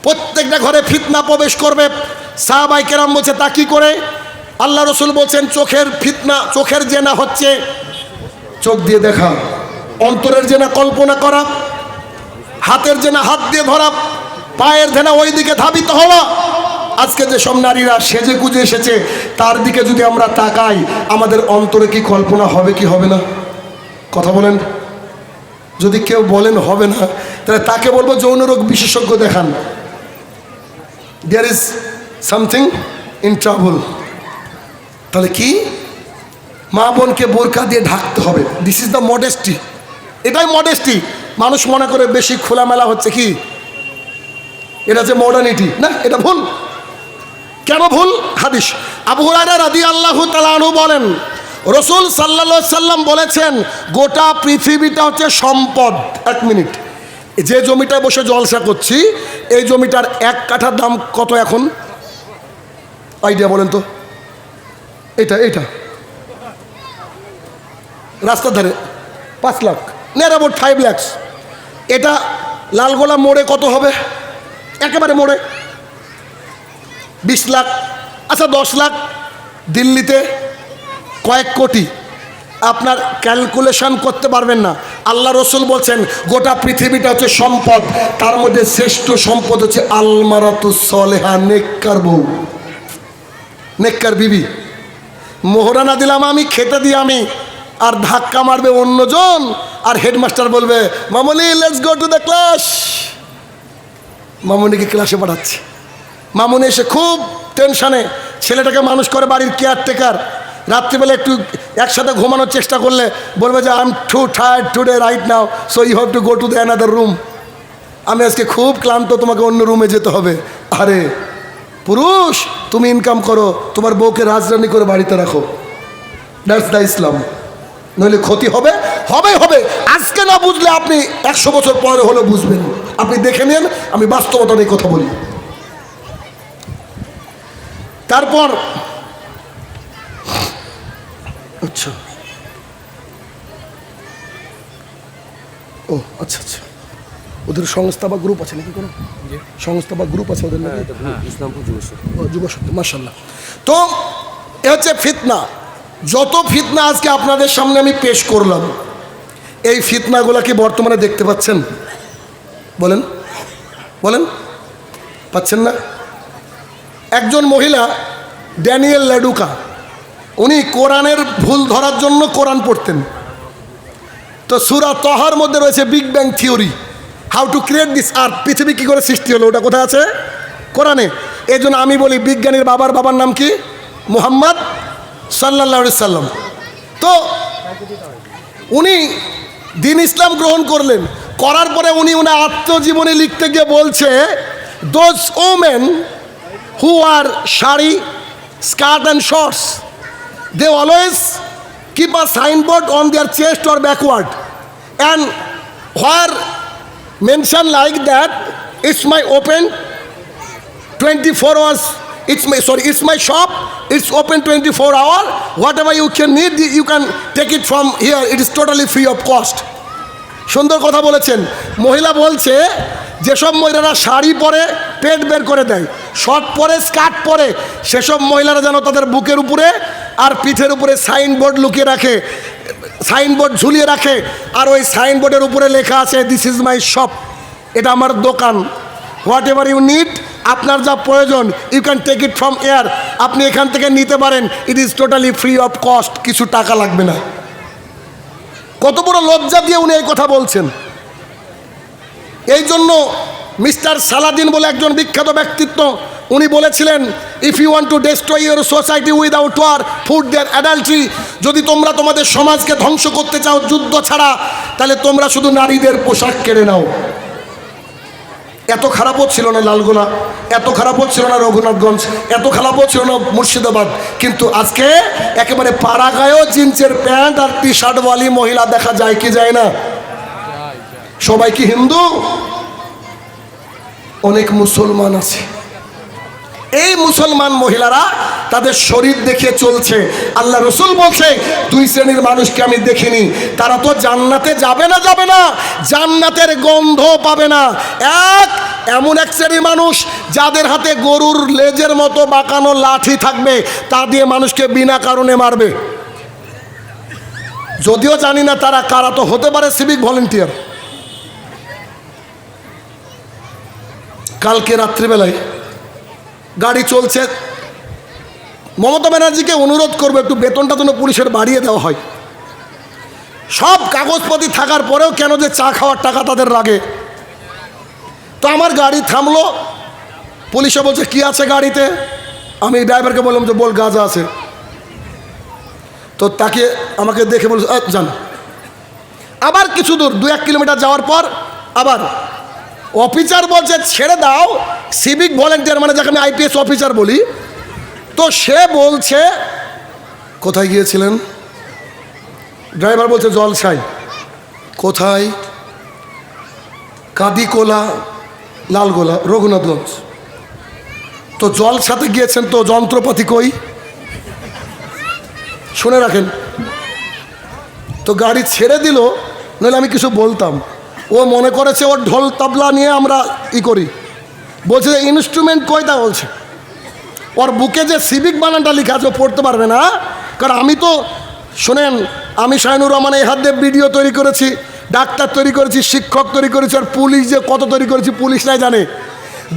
প্রত্যেকটা ঘরে ফিতনা প্রবেশ করবে। সাহাবায়ে কেরাম বলছে তা কি করে? আল্লাহ রসুল বলছেন চোখের ফিতনা, চোখের জেনা হচ্ছে চোখ দিয়ে দেখা, অন্তরের জেনা কল্পনা করা, হাতের জেনা হাত দিয়ে ধরা, পায়ের জেনা ওই দিকে ধাবিত হওয়া। আজকে যে সব নারীরা সেজে গুজে এসেছে তার দিকে যদি আমরা তাকাই, আমাদের অন্তরে কি কল্পনা হবে কি হবে না? কথা বলেন। যদি কেউ বলেন হবে না, তাহলে তাকে বলবো যৌন রোগ বিশেষজ্ঞ দেখান। There is something in trouble. তাহলে কি? মা বোনকে বোরকা দিয়ে ঢাকতে হবে। This is the modesty. এটাই মডেস্টি। মানুষ মনে করে বেশি খোলামেলা হচ্ছে কি এটা যে মডার্নিটি, না, এটা ভুল। কেন ভুল? হাদিস আবু হুরায়রা রাদিয়াল্লাহু তাআলা আনহু বলেন, রাসূল সাল্লাল্লাহু আলাইহি সাল্লাম বলেছেন গোটা পৃথিবীটা হচ্ছে সম্পদ। 1 মিনিট, যে জমিটায় বসে জলসা করছি এই জমিটার 1 কাঠার দাম কত এখন? আইডিয়া বলেন তো। এটা রাস্তার ধারে 5 লাখ, নিয়ার অ্যাবাউট 5 লাখ। এটা লালগোলা মোড়ে কত হবে? একেবারে মোড়ে 20 লাখ। আচ্ছা 10 লাখ। দিল্লিতে কয়েক কোটি। আপনার ক্যালকুলেশন করতে পারবেন না। আল্লাহ রসুল বলছেন গোটা পৃথিবীটা হচ্ছে সম্পদ, তার মধ্যে শ্রেষ্ঠ সম্পদ হচ্ছে আলমারাতুস সলেহা, নেককার বউ। নেককার বিবি, মোহরা না দিলাম আমি, খেতে দিই আমি, আর ধাক্কা মারবে অন্যজন, আর হেডমাস্টার বলবে মামনি let's go to the class. মামনিকে ক্লাসে পাঠাচ্ছে, মামনি এসে খুব টেনশানে, ছেলেটাকে মানুষ করে বাড়ির কেয়ারটেকার। রাত্রিবেলা একটু একসাথে ঘুমানোর চেষ্টা করলে বলবে যে I am too tired today right now, so you have to go to the another room. আমি আজকে খুব ক্লান্ত, তোমাকে অন্য রুমে যেতে হবে। আরে পুরুষ, তুমি ইনকাম করো, তোমার বউকে রাজরানি করে বাড়িতে রাখো, দ্যাটস দ্য ইসলাম। নইলে ক্ষতি হবে, হবে হবে। আজকে না বুঝলে আপনি 100 বছর পরে হলেও বুঝবেন। আপনি দেখে নেন, আমি বাস্তবতা নিয়ে কথা বলি। তারপর আচ্ছা, ও আচ্ছা আচ্ছা, ওদের সংস্থা বা গ্রুপ আছে নাকি? কোনো সংস্থা বা গ্রুপ আছে ওদের নাকি? ইসলামপুর যুবশক্তি, মাশাআল্লাহ। তো এ হচ্ছে ফিতনা। যত ফিতনা আজকে আপনাদের সামনে আমি পেশ করলাম, এই ফিতনাগুলো কি বর্তমানে দেখতে পাচ্ছেন? বলেন বলেন, পাচ্ছেন না? একজন মহিলা ড্যানিয়েল ল্যাডুকা, উনি কোরআনের ভুল ধরার জন্য কোরআন পড়তেন। তো সূরা তহার মধ্যে রয়েছে big bang theory, how to create this আর্থ, পৃথিবী কী করে সৃষ্টি হলো, ওটা কোথায় আছে? কোরআনে। এই জন্য আমি বলি বিজ্ঞানীর বাবার নাম কি? মুহাম্মদ সাল্লাল্লাহু আলাইহি সাল্লাম। তো উনি দিন ইসলাম গ্রহণ করলেন, করার পরে উনি ওনার আত্মজীবনী লিখতে গিয়ে বলছে, those women who are sari skirt and shorts, they always keep a signboard on their chest or backward, and where mentioned like that, it's my open 24 hours, it's my shop, it's open 24 hour, whatever you can need you can take it from here, it is totally free of cost. সুন্দর কথা বলেছেন। মহিলা বলছে যেসব মহিলারা শাড়ি পরে পেট বের করে দেয়, শর্ট পরে, স্কার্ট পরে, সেসব মহিলারা যেন তাদের বুকের উপরে আর পিঠের উপরে সাইনবোর্ড লুকিয়ে রাখে, সাইনবোর্ড ঝুলিয়ে রাখে, আর ওই সাইনবোর্ডের উপরে লেখা আছে দিস ইজ মাই শপ, এটা আমার দোকান, হোয়াট এভার ইউ নিড, আপনার যা প্রয়োজন you can take it from air, আপনি এখান থেকে নিতে পারেন, it is totally free of cost, কিছু টাকা লাগবে না। কত বড় লজ্জা দিয়ে উনি এই কথা বলছেন। এই জন্য মিস্টার সালাদিন বলে একজন বিখ্যাত ব্যক্তিত্ব, উনি বলেছিলেন if you want to destroy your society without war food their adultery, যদি তোমরা তোমাদের সমাজকে ধ্বংস করতে চাও যুদ্ধ ছাড়া, তাহলে তোমরা শুধু নারীদের পোশাক কেড়ে নাও। এত খারাপও ছিল না লালগোলা, এত খারাপও ছিল না রঘুনাথগঞ্জ, এত খারাপও ছিল না মুর্শিদাবাদ, কিন্তু আজকে একেবারে পাড়া গায়েও জিন্সের প্যান্ট আর টি শার্টওয়ালি মহিলা দেখা যায় কি যায় না? সবাই কি হিন্দু? অনেক মুসলমান আছে। এই মুসলমান মহিলারা তাদের শরীর দেখে চলছে। আল্লাহ রসুল বলছে দুই শ্রেণীর মানুষকে আমি দেখিনি, তারা তো জান্নাতে যাবে না, যাবে না, জান্নাতের গন্ধ পাবে না। এমন এক শ্রেণীর মানুষ যাদের হাতে গরুর লেজের মতো বাঁকানো লাঠি থাকবে, তা দিয়ে মানুষকে বিনা কারণে মারবে। যদিও জানি না তারা কারা, তো হতে পারে সিভিক ভলেন্টিয়ার। কালকে রাত্রিবেলায় গাড়ি চলছে, মমতা ব্যানার্জিকে অনুরোধ করবে একটু বেতনটা যেন পুলিশের বাড়িয়ে দেওয়া হয়। সব কাগজপত্র থাকার পরেও কেন যে চা খাওয়ার টাকা তাদের লাগে। তো আমার গাড়ি থামলো, পুলিশে বলছে কি আছে গাড়িতে, আমি ড্রাইভারকে বললাম যে বল গাঁজা আছে। তো তাকে আমাকে দেখে বলছে যান। আবার কিছু দূর 2-1 কিলোমিটার যাওয়ার পর আবার অফিসার বলছে ছেড়ে দাও, সিভিক ভলেন্টিয়ার মানে যাকে আমি আইপিএস অফিসার বলি। তো সে বলছে কোথায় গিয়েছিলেন? ড্রাইভার বলছে জলসাই। কোথায়? কাদিকোলা, লালগোলা, রঘুনাথগঞ্জ। তো জলসাতে গিয়েছেন, তো যন্ত্রপাতি কই? শুনে রাখেন। তো গাড়ি ছেড়ে দিল, নইলে আমি কিছু বলতাম। ও মনে করেছে ওর ঢোল তবলা নিয়ে আমরা করি। বলছে যে ইনস্ট্রুমেন্ট কয়টা, বলছে ওর বুকে যে সিভিক বানানটা লেখা আছে ও পড়তে পারবে না। কারণ আমি তো শোনেন, আমি শাহিনুর রহমান এই হাত দিয়ে ভিডিও তৈরি করেছি, ডাক্তার তৈরি করেছি, শিক্ষক তৈরি করেছি, আর পুলিশ যে কত তৈরি করেছি পুলিশরাই জানে।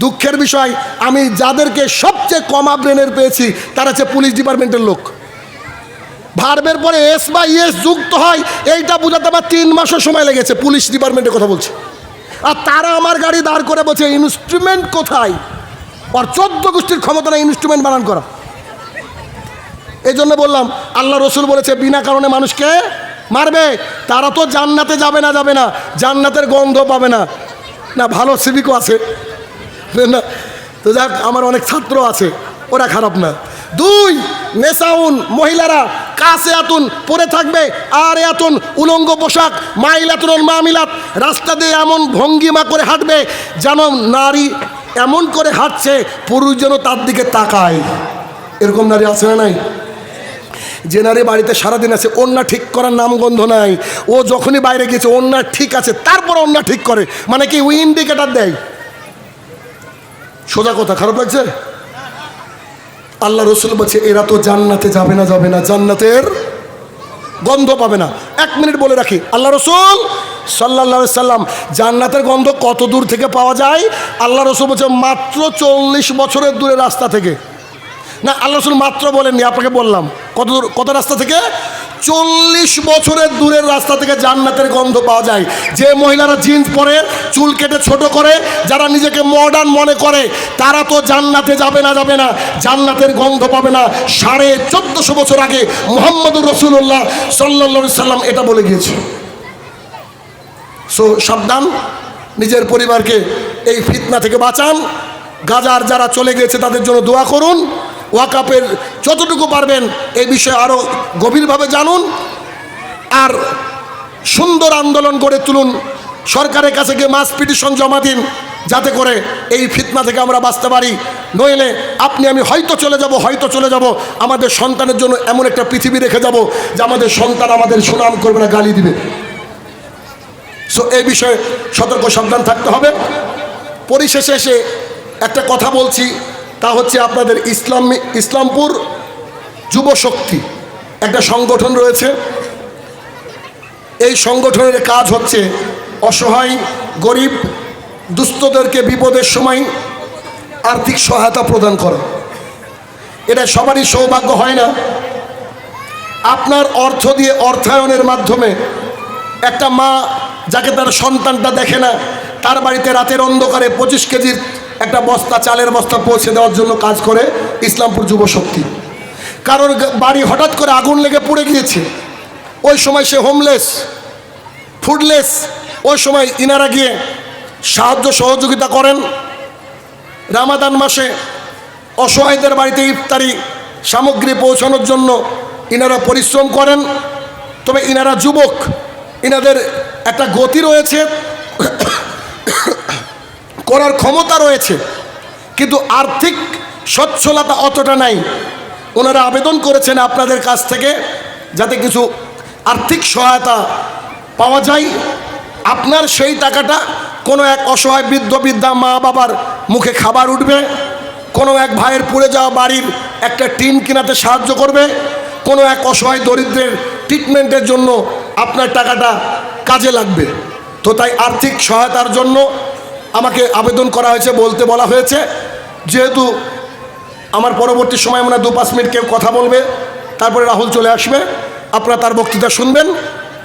দুঃখের বিষয়, আমি যাদেরকে সবচেয়ে কমা ব্রেনের পেয়েছি তারা হচ্ছে পুলিশ ডিপার্টমেন্টের লোক। ভার্বের পরে এস বা ইয়েস যুক্ত হয়, এইটা বোঝাতে আমার 3 মাসও সময় লেগেছে। পুলিশ ডিপার্টমেন্টের কথা বলছে, আর তারা আমার গাড়ি দাঁড় করে বলছে ইনস্ট্রুমেন্ট কোথায়? আর 14 গোষ্ঠীর ক্ষমতা না ইনস্ট্রুমেন্ট বানান করা। এই জন্য বললাম, আল্লাহ রসুল বলেছে বিনা কারণে মানুষকে মারবে, তারা তো জান্নাতে যাবে না, জান্নাতের গন্ধ পাবে না। না, ভালো সিভিকও আছে না, তো যাক, আমার অনেক ছাত্র আছে, ওরা খারাপ না। 2, নেশাউন, মহিলারা কাছে আতুন পরে থাকবে, আর আতুন উলঙ্গ পোশাক, মাইলাতুন মামিলাত, রাস্তা দিয়ে এমন ভঙ্গিমা করে হাঁটবে যেন নারী এমন করে হাঁটছে পুরুষ যেন তার দিকে তাকায়। এরকম নারী আছে না নাই? যে নারী বাড়িতে সারাদিন আছে, ওন্না ঠিক করার নামগন্ধ নাই, ও যখনই বাইরে গেছে ওন্না ঠিক আছে, তারপর ওন্না ঠিক করে, মানে কি ওই ইন্ডিকেটার দেয়। সোজা কথা, খারাপ লাগছে? আল্লাহ রসুল বলছে এরা তো জান্নাতে যাবে না, জান্নাতের গন্ধ পাবে না। 1 মিনিট বলে রাখি, আল্লাহ রসুল সাল্লাল্লাহু আলাইহি সাল্লাম জান্নাতের গন্ধ কত দূর থেকে পাওয়া যায়? আল্লাহ রসুল বলছে মাত্র 40 বছরের দূরে রাস্তা থেকে। না, আল্লাহ রসুল মাত্র বলেননি, আপনাকে বললাম কত দূর, কত রাস্তা থেকে? 40 বছরের দূরের রাস্তা থেকে জান্নাতের গন্ধ পাওয়া যায়। যে মহিলারা জিন্স পরে, চুল কেটে ছোট করে, যারা নিজেকে মডার্ন মনে করে, তারা তো জান্নাতে যাবে না, জান্নাতের গন্ধ পাবে না। 1450 বছর আগে মুহাম্মদুর রাসূলুল্লাহ সাল্লাল্লাহু আলাইহি সাল্লাম এটা বলে গিয়েছে। সো সাবধান, নিজের পরিবারকে এই ফিতনা থেকে বাঁচান। গাজার যারা চলে গেছে তাদের জন্য দোয়া করুন। ওয়াকাফের যতটুকু পারবেন এই বিষয়ে আরও গভীরভাবে জানুন, আর সুন্দর আন্দোলন গড়ে তুলুন। সরকারের কাছে গিয়ে মাস পিটিশন জমা দিন, যাতে করে এই ফিতনা থেকে আমরা বাঁচতে পারি। নইলে আপনি আমি হয়তো চলে যাব, আমাদের সন্তানের জন্য এমন একটা পৃথিবী রেখে যাব যে আমাদের সন্তান আমাদের সুনাম করবে না, গালি দিবে। সো এই বিষয়ে সতর্ক সাবধান থাকতে হবে। পরিশেষে এসে একটা কথা বলছি, তা হচ্ছে আপনাদের ইসলামপুর যুব শক্তি একটা সংগঠন রয়েছে। এই সংগঠনের কাজ হচ্ছে অসহায়, গরিব, দুস্থদেরকে বিপদের সময় আর্থিক সহায়তা প্রদান করা। এটা সবারই সৌভাগ্য হয় না। আপনার অর্থ দিয়ে, অর্থায়নের মাধ্যমে একটা মা যাকে তার সন্তানটা দেখে না, তার বাড়িতে রাতের অন্ধকারে 25 কেজির একটা বস্তা, চালের বস্তা পৌঁছে দেওয়ার জন্য কাজ করে ইসলামপুর যুব শক্তি। কারোর বাড়ি হঠাৎ করে আগুন লেগে পুড়ে গিয়েছে, ওই সময় সে হোমলেস, ফুডলেস, ওই সময় ইনারা গিয়ে সাহায্য সহযোগিতা করেন। রামাদান মাসে অসহায়দের বাড়িতে ইফতারি সামগ্রী পৌঁছানোর জন্য ইনারা পরিশ্রম করেন। তবে ইনারা যুবক, ইনাদের একটা গতি রয়েছে, করার ক্ষমতা রয়েছে, কিন্তু আর্থিক সচ্ছলতা অতটা নাই। ওনারা আবেদন করেছেন আপনাদের কাছ থেকে যাতে কিছু আর্থিক সহায়তা পাওয়া যায়। আপনার সেই টাকাটা কোনো এক অসহায় বৃদ্ধ বৃদ্ধা মা বাবার মুখে খাবার উঠবে, কোনো এক ভাইয়ের পুড়ে যাওয়া বাড়ির একটা টিন কেনাতে সাহায্য করবে, কোনো এক অসহায় দরিদ্রের ট্রিটমেন্টের জন্য আপনার টাকাটা কাজে লাগবে। তো তাই আর্থিক সহায়তার জন্য আমাকে আবেদন করা হয়েছে, বলতে বলা হয়েছে। যেহেতু আমার পরবর্তী সময় মনে হয় 2-5 মিনিট কেউ কথা বলবে, তারপরে রাহুল চলে আসবে, আপনারা তার বক্তৃতা শুনবেন।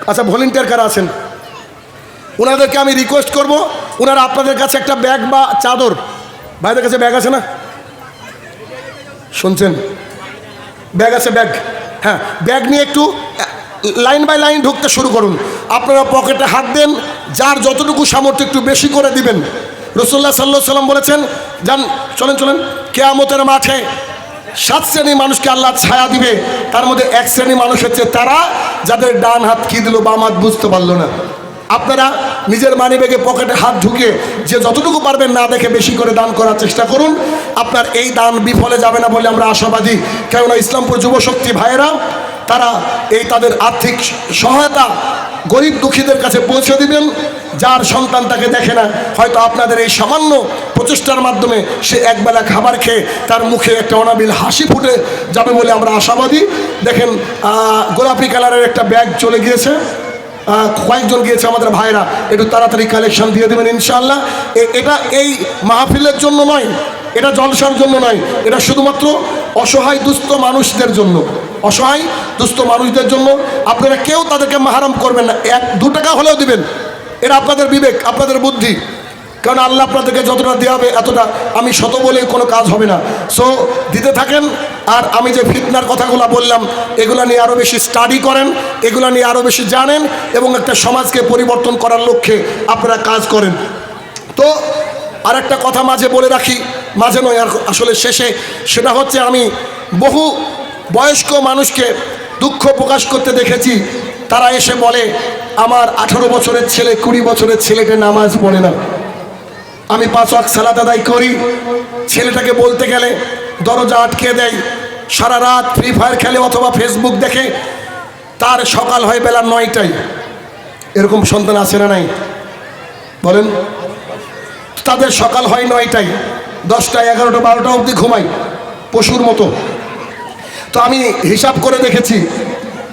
আচ্ছা, ভলেন্টিয়ার কারা আছেন ওনাদেরকে আমি রিকোয়েস্ট করব, ওনারা আপনাদের কাছে একটা ব্যাগ বা চাদর, ভাইদের কাছে ব্যাগ আছে না? শুনছেন? ব্যাগ আছে, ব্যাগ, হ্যাঁ, ব্যাগ নিয়ে একটু লাইন বাই লাইন ঢুকতে শুরু করুন। আপনারা পকেটে হাত দেন, যার যতটুকু সামর্থ্য একটু বেশি করে দিবেন। রাসূলুল্লাহ সাল্লাল্লাহু আলাইহি সাল্লাম বলেছেন, যান চলেন, কিয়ামতের মাঠে 7 শ্রেণীর মানুষকে আল্লাহ ছায়া দিবে। তার মধ্যে 1 শ্রেণী মানুষ হচ্ছে তারা যাদের ডান হাত কি দিল, বাম হাত বুঝতে পারলো না। আপনারা নিজের মানিব্যাগে পকেটে হাত ঢুকে যে যতটুকু পারবেন না দেখে বেশি করে দান করার চেষ্টা করুন। আপনার এই দান বিফলে যাবে না বলে আমরা আশাবাদী। কেননা ইসলামপুর যুব শক্তি ভাইয়েরা তারা এই তাদের আর্থিক সহায়তা গরিব দুঃখীদের কাছে পৌঁছে দিবেন। যার সন্তান তাকে দেখে না, হয়তো আপনাদের এই সামান্য প্রচেষ্টার মাধ্যমে সে একবেলা খাবার খেয়ে তার মুখে একটা অনাবিল হাসি ফুটে যাবে বলে আমরা আশাবাদী। দেখেন, গোলাপি কালারের একটা ব্যাগ চলে গিয়েছে, কয়েকজন গিয়েছে আমাদের ভাইরা, একটু তাড়াতাড়ি কালেকশন দিয়ে দেবেন ইনশাআল্লাহ। এটা এই মাহফিলের জন্য নয়, এটা জলসার জন্য নয়, এটা শুধুমাত্র অসহায় দুস্থ মানুষদের জন্য, অসহায় দুস্থ মানুষদের জন্য। আপনারা কেউ তাদেরকে মাহারাম করবেন না, 1-2 টাকা হলেও দিবেন, এটা আপনাদের বিবেক, আপনাদের বুদ্ধি, কারণ আল্লাহ আপনাদেরকে যতটা দেওয়া হবে এতটা আমি শত বলে কোনো কাজ হবে না। সো দিতে থাকেন। আর আমি যে ফিতনার কথাগুলো বললাম এগুলো নিয়ে আরও বেশি স্টাডি করেন, এগুলো নিয়ে আরও বেশি জানেন এবং একটা সমাজকে পরিবর্তন করার লক্ষ্যে আপনারা কাজ করেন। তো আর একটা কথা মাঝে বলে রাখি, মাঝে নয় আর আসলে শেষে, সেটা হচ্ছে আমি বহু বয়স্ক মানুষকে দুঃখ প্রকাশ করতে দেখেছি। তারা এসে বলে আমার 18 বছরের ছেলে 20 বছরের ছেলেটা নামাজ পড়ে না, আমি 5 ওয়াক্ত সালাত আদায় করি, ছেলেটাকে বলতে গেলে দরজা আটকে দেয়, সারা রাত ফ্রি ফায়ার খেলে অথবা ফেসবুক দেখে, তার সকাল হয় বেলা 9টায়। এরকম সন্তান আছে না নাই বলেন? তাদের সকাল হয় 9টায়, 10টা 11টা 12টা অবধি ঘুমায় পশুর মতো। তো আমি হিসাব করে দেখেছি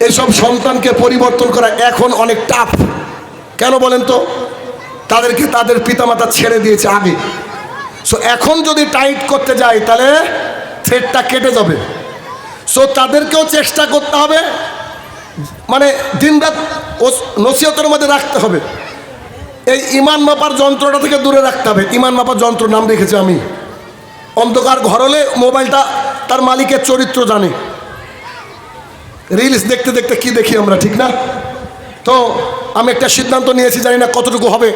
এইসব সন্তানকে পরিবর্তন করা এখন অনেক টাফ। কেন বলেন তো? তাদেরকে তাদের পিতামাতা ছেড়ে দিয়েছে আগে। সো এখন যদি টাইট করতে যাই তাহলে থ্রেডটা কেটে যাবে। সো তাদেরকেও চেষ্টা করতে হবে, মানে দিনরাত নসিহতের মধ্যে রাখতে হবে। এই ইমান মাপার যন্ত্রটা থেকে দূরে রাখতে হবে। ইমান মাপার যন্ত্র নাম রেখেছি আমি। অন্ধকার ঘর হলে মোবাইলটা তার মালিকের চরিত্র জানে। রিলস দেখতে দেখতে কি দেখি আমরা, ঠিক না? তো আমি একটা সিদ্ধান্ত নিয়েছি, জানি না কতটুকু হবে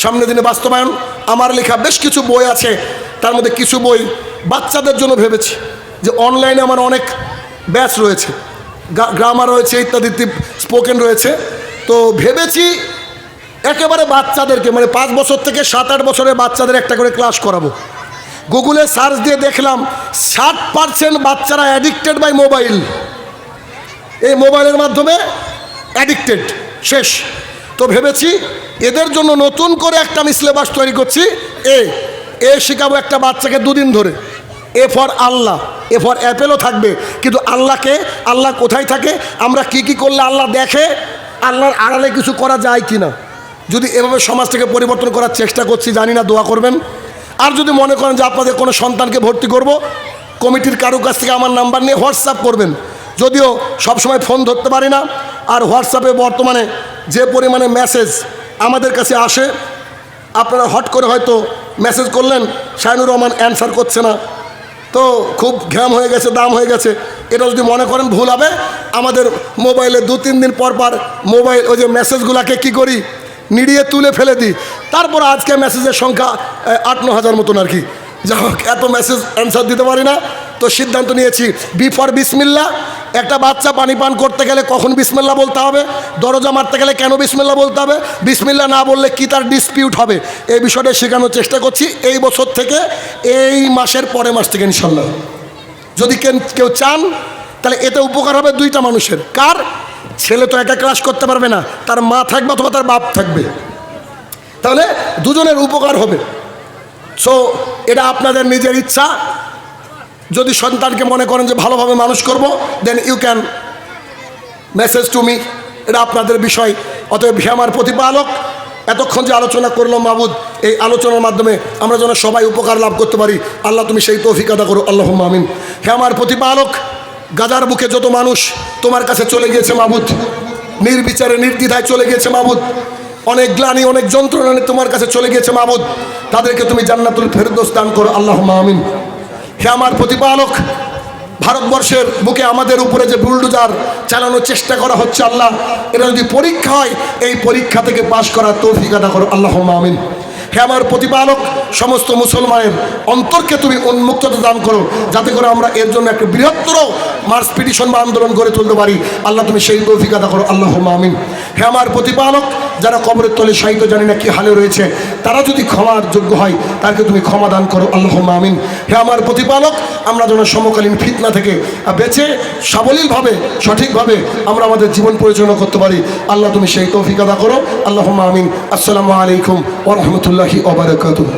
সামনের দিনে বাস্তবায়ন। আমার লেখা বেশ কিছু বই আছে, তার মধ্যে কিছু বই বাচ্চাদের জন্য ভেবেছি। যে অনলাইনে আমার অনেক ব্যাচ রয়েছে, গ্রামার রয়েছে, ইত্যাদি স্পোকেন রয়েছে। তো ভেবেছি একেবারে বাচ্চাদেরকে, মানে 5 বছর থেকে 7-8 বছরের বাচ্চাদের একটা করে ক্লাস করাবো। গুগলে সার্চ দিয়ে দেখলাম 60% বাচ্চারা অ্যাডিক্টেড বাই মোবাইল। এই মোবাইলের মাধ্যমে অ্যাডিক্টেড শেষ। তো ভেবেছি এদের জন্য নতুন করে একটা আমি সিলেবাস তৈরি করছি। এ শেখাবো একটা বাচ্চাকে 2 দিন ধরে। A for Allah, A for অ্যাপেলও থাকবে, কিন্তু আল্লাহকে, আল্লাহ কোথায় থাকে, আমরা কি কি করলে আল্লাহ দেখে, আল্লাহর আড়ালে কিছু করা যায় কি না। যদি এভাবে সমাজটাকে পরিবর্তন করার চেষ্টা করছি, জানি না, দোয়া করবেন। আর যদি মনে করেন যে আপনাদের কোনো সন্তানকে ভর্তি করব, কমিটির কারো কাছ থেকে আমার নাম্বার নিয়ে হোয়াটসঅ্যাপ করবেন। যদিও সবসময় ফোন ধরতে পারি না, আর হোয়াটসঅ্যাপে বর্তমানে যে পরিমাণে মেসেজ আমাদের কাছে আসে, আপনারা হট করে হয়তো মেসেজ করলেন, শাহিনুর রহমান অ্যান্সার করছে না, তো খুব ঘ্যাম হয়ে গেছে, দাম হয়ে গেছে, এটা যদি মনে করেন ভুল হবে। আমাদের মোবাইলে 2-3 দিন পর পর মোবাইল ওই যে মেসেজগুলোকে কী করি, নিড়িয়ে তুলে ফেলে দিই। তারপর আজকে মেসেজের সংখ্যা 8-9 হাজার মতন আর কি। যাই হোক, এত মেসেজ অ্যান্সার দিতে পারি না। তো সিদ্ধান্ত নিয়েছি বি ফর বিসমিল্লাহ। একটা বাচ্চা পানি পান করতে গেলে কখন বিসমিল্লাহ বলতে হবে, দরজা মারতে গেলে কেন বিসমিল্লাহ বলতে হবে, বিসমিল্লাহ না বললে কি তার ডিসপিউট হবে, এই বিষয়টা শেখানোর চেষ্টা করছি এই বছর থেকে, এই মাসের পরের মাস থেকে ইনশাল্লাহ। যদি কেউ চান তাহলে এতে উপকার হবে 2টা মানুষের। কার? ছেলে তো একা ক্লাস করতে পারবে না, তার মা থাকবে অথবা তার বাপ থাকবে, তাহলে দুজনের উপকার হবে। সো এটা আপনাদের নিজের ইচ্ছা। যদি সন্তানকে মনে করেন যে ভালোভাবে মানুষ করব, then you can message to me, এটা আপনাদের বিষয়। অতএব হে আমার প্রতিপালক, এতক্ষণ যে আলোচনা করলাম মাবুদ, এই আলোচনার মাধ্যমে আমরা যেন সবাই উপকার লাভ করতে পারি, আল্লাহ তুমি সেই তৌফিক আদা করো, আল্লাহুম্মা আমিন। হে আমার প্রতিপালক, গাজার বুকে যত মানুষ তোমার কাছে চলে গিয়েছে মাবুদ, নির্বিচারে নির্দ্বিধায় চলে গিয়েছে মাবুদ, অনেক গ্লানি অনেক যন্ত্রণা তোমার কাছে চলে গিয়েছে মাবুদ, তাদেরকে তুমি জান্নাতুল ফেরদৌস দান করো, আল্লাহুম্মা আমিন। হে আমার প্রতিপালক, ভারতবর্ষের বুকে আমাদের উপরে যে বুলডোজার চালানোর চেষ্টা করা হচ্ছে, আল্লাহ এটা যদি পরীক্ষা হয়, এই পরীক্ষা থেকে পাশ করার তৌফিক আদা করো, আল্লাহুম্মা আমিন। হে আমার প্রতিপালক, সমস্ত মুসলমানের অন্তরকে তুমি উন্মুক্ততা দান করো, যাতে করে আমরা এর জন্য একটা বৃহত্তর মার্চ পিটিশন বা আন্দোলন গড়ে তুলতে পারি, আল্লাহ তুমি সেই তৌফিক আদা করো, আল্লাহুম্মা আমিন। হে আমার প্রতিপালক, যারা কবরের তলে শায়িত জানি না কি হালে রয়েছে, তারা যদি ক্ষমার যোগ্য হয় তাকে তুমি ক্ষমা দান করো, আল্লাহুম্মা আমিন। হে আমার প্রতিপালক, আমরা যেন সমকালীন ফিতনা থেকে বেঁচে সাবলীলভাবে সঠিকভাবে আমরা আমাদের জীবন পরিচালনা করতে পারি, আল্লাহ তুমি সেই তৌফিক আদা করো, আল্লাহুম্মা আমিন। আসসালামু আলাইকুম ওয়া রাহমাতুল্লাহি ওয়া বারাকাতুহু।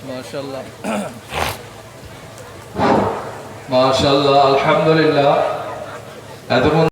মাশাআল্লাহ, মাশাআল্লাহ, আলহামদুলিল্লাহ। এতক্ষণ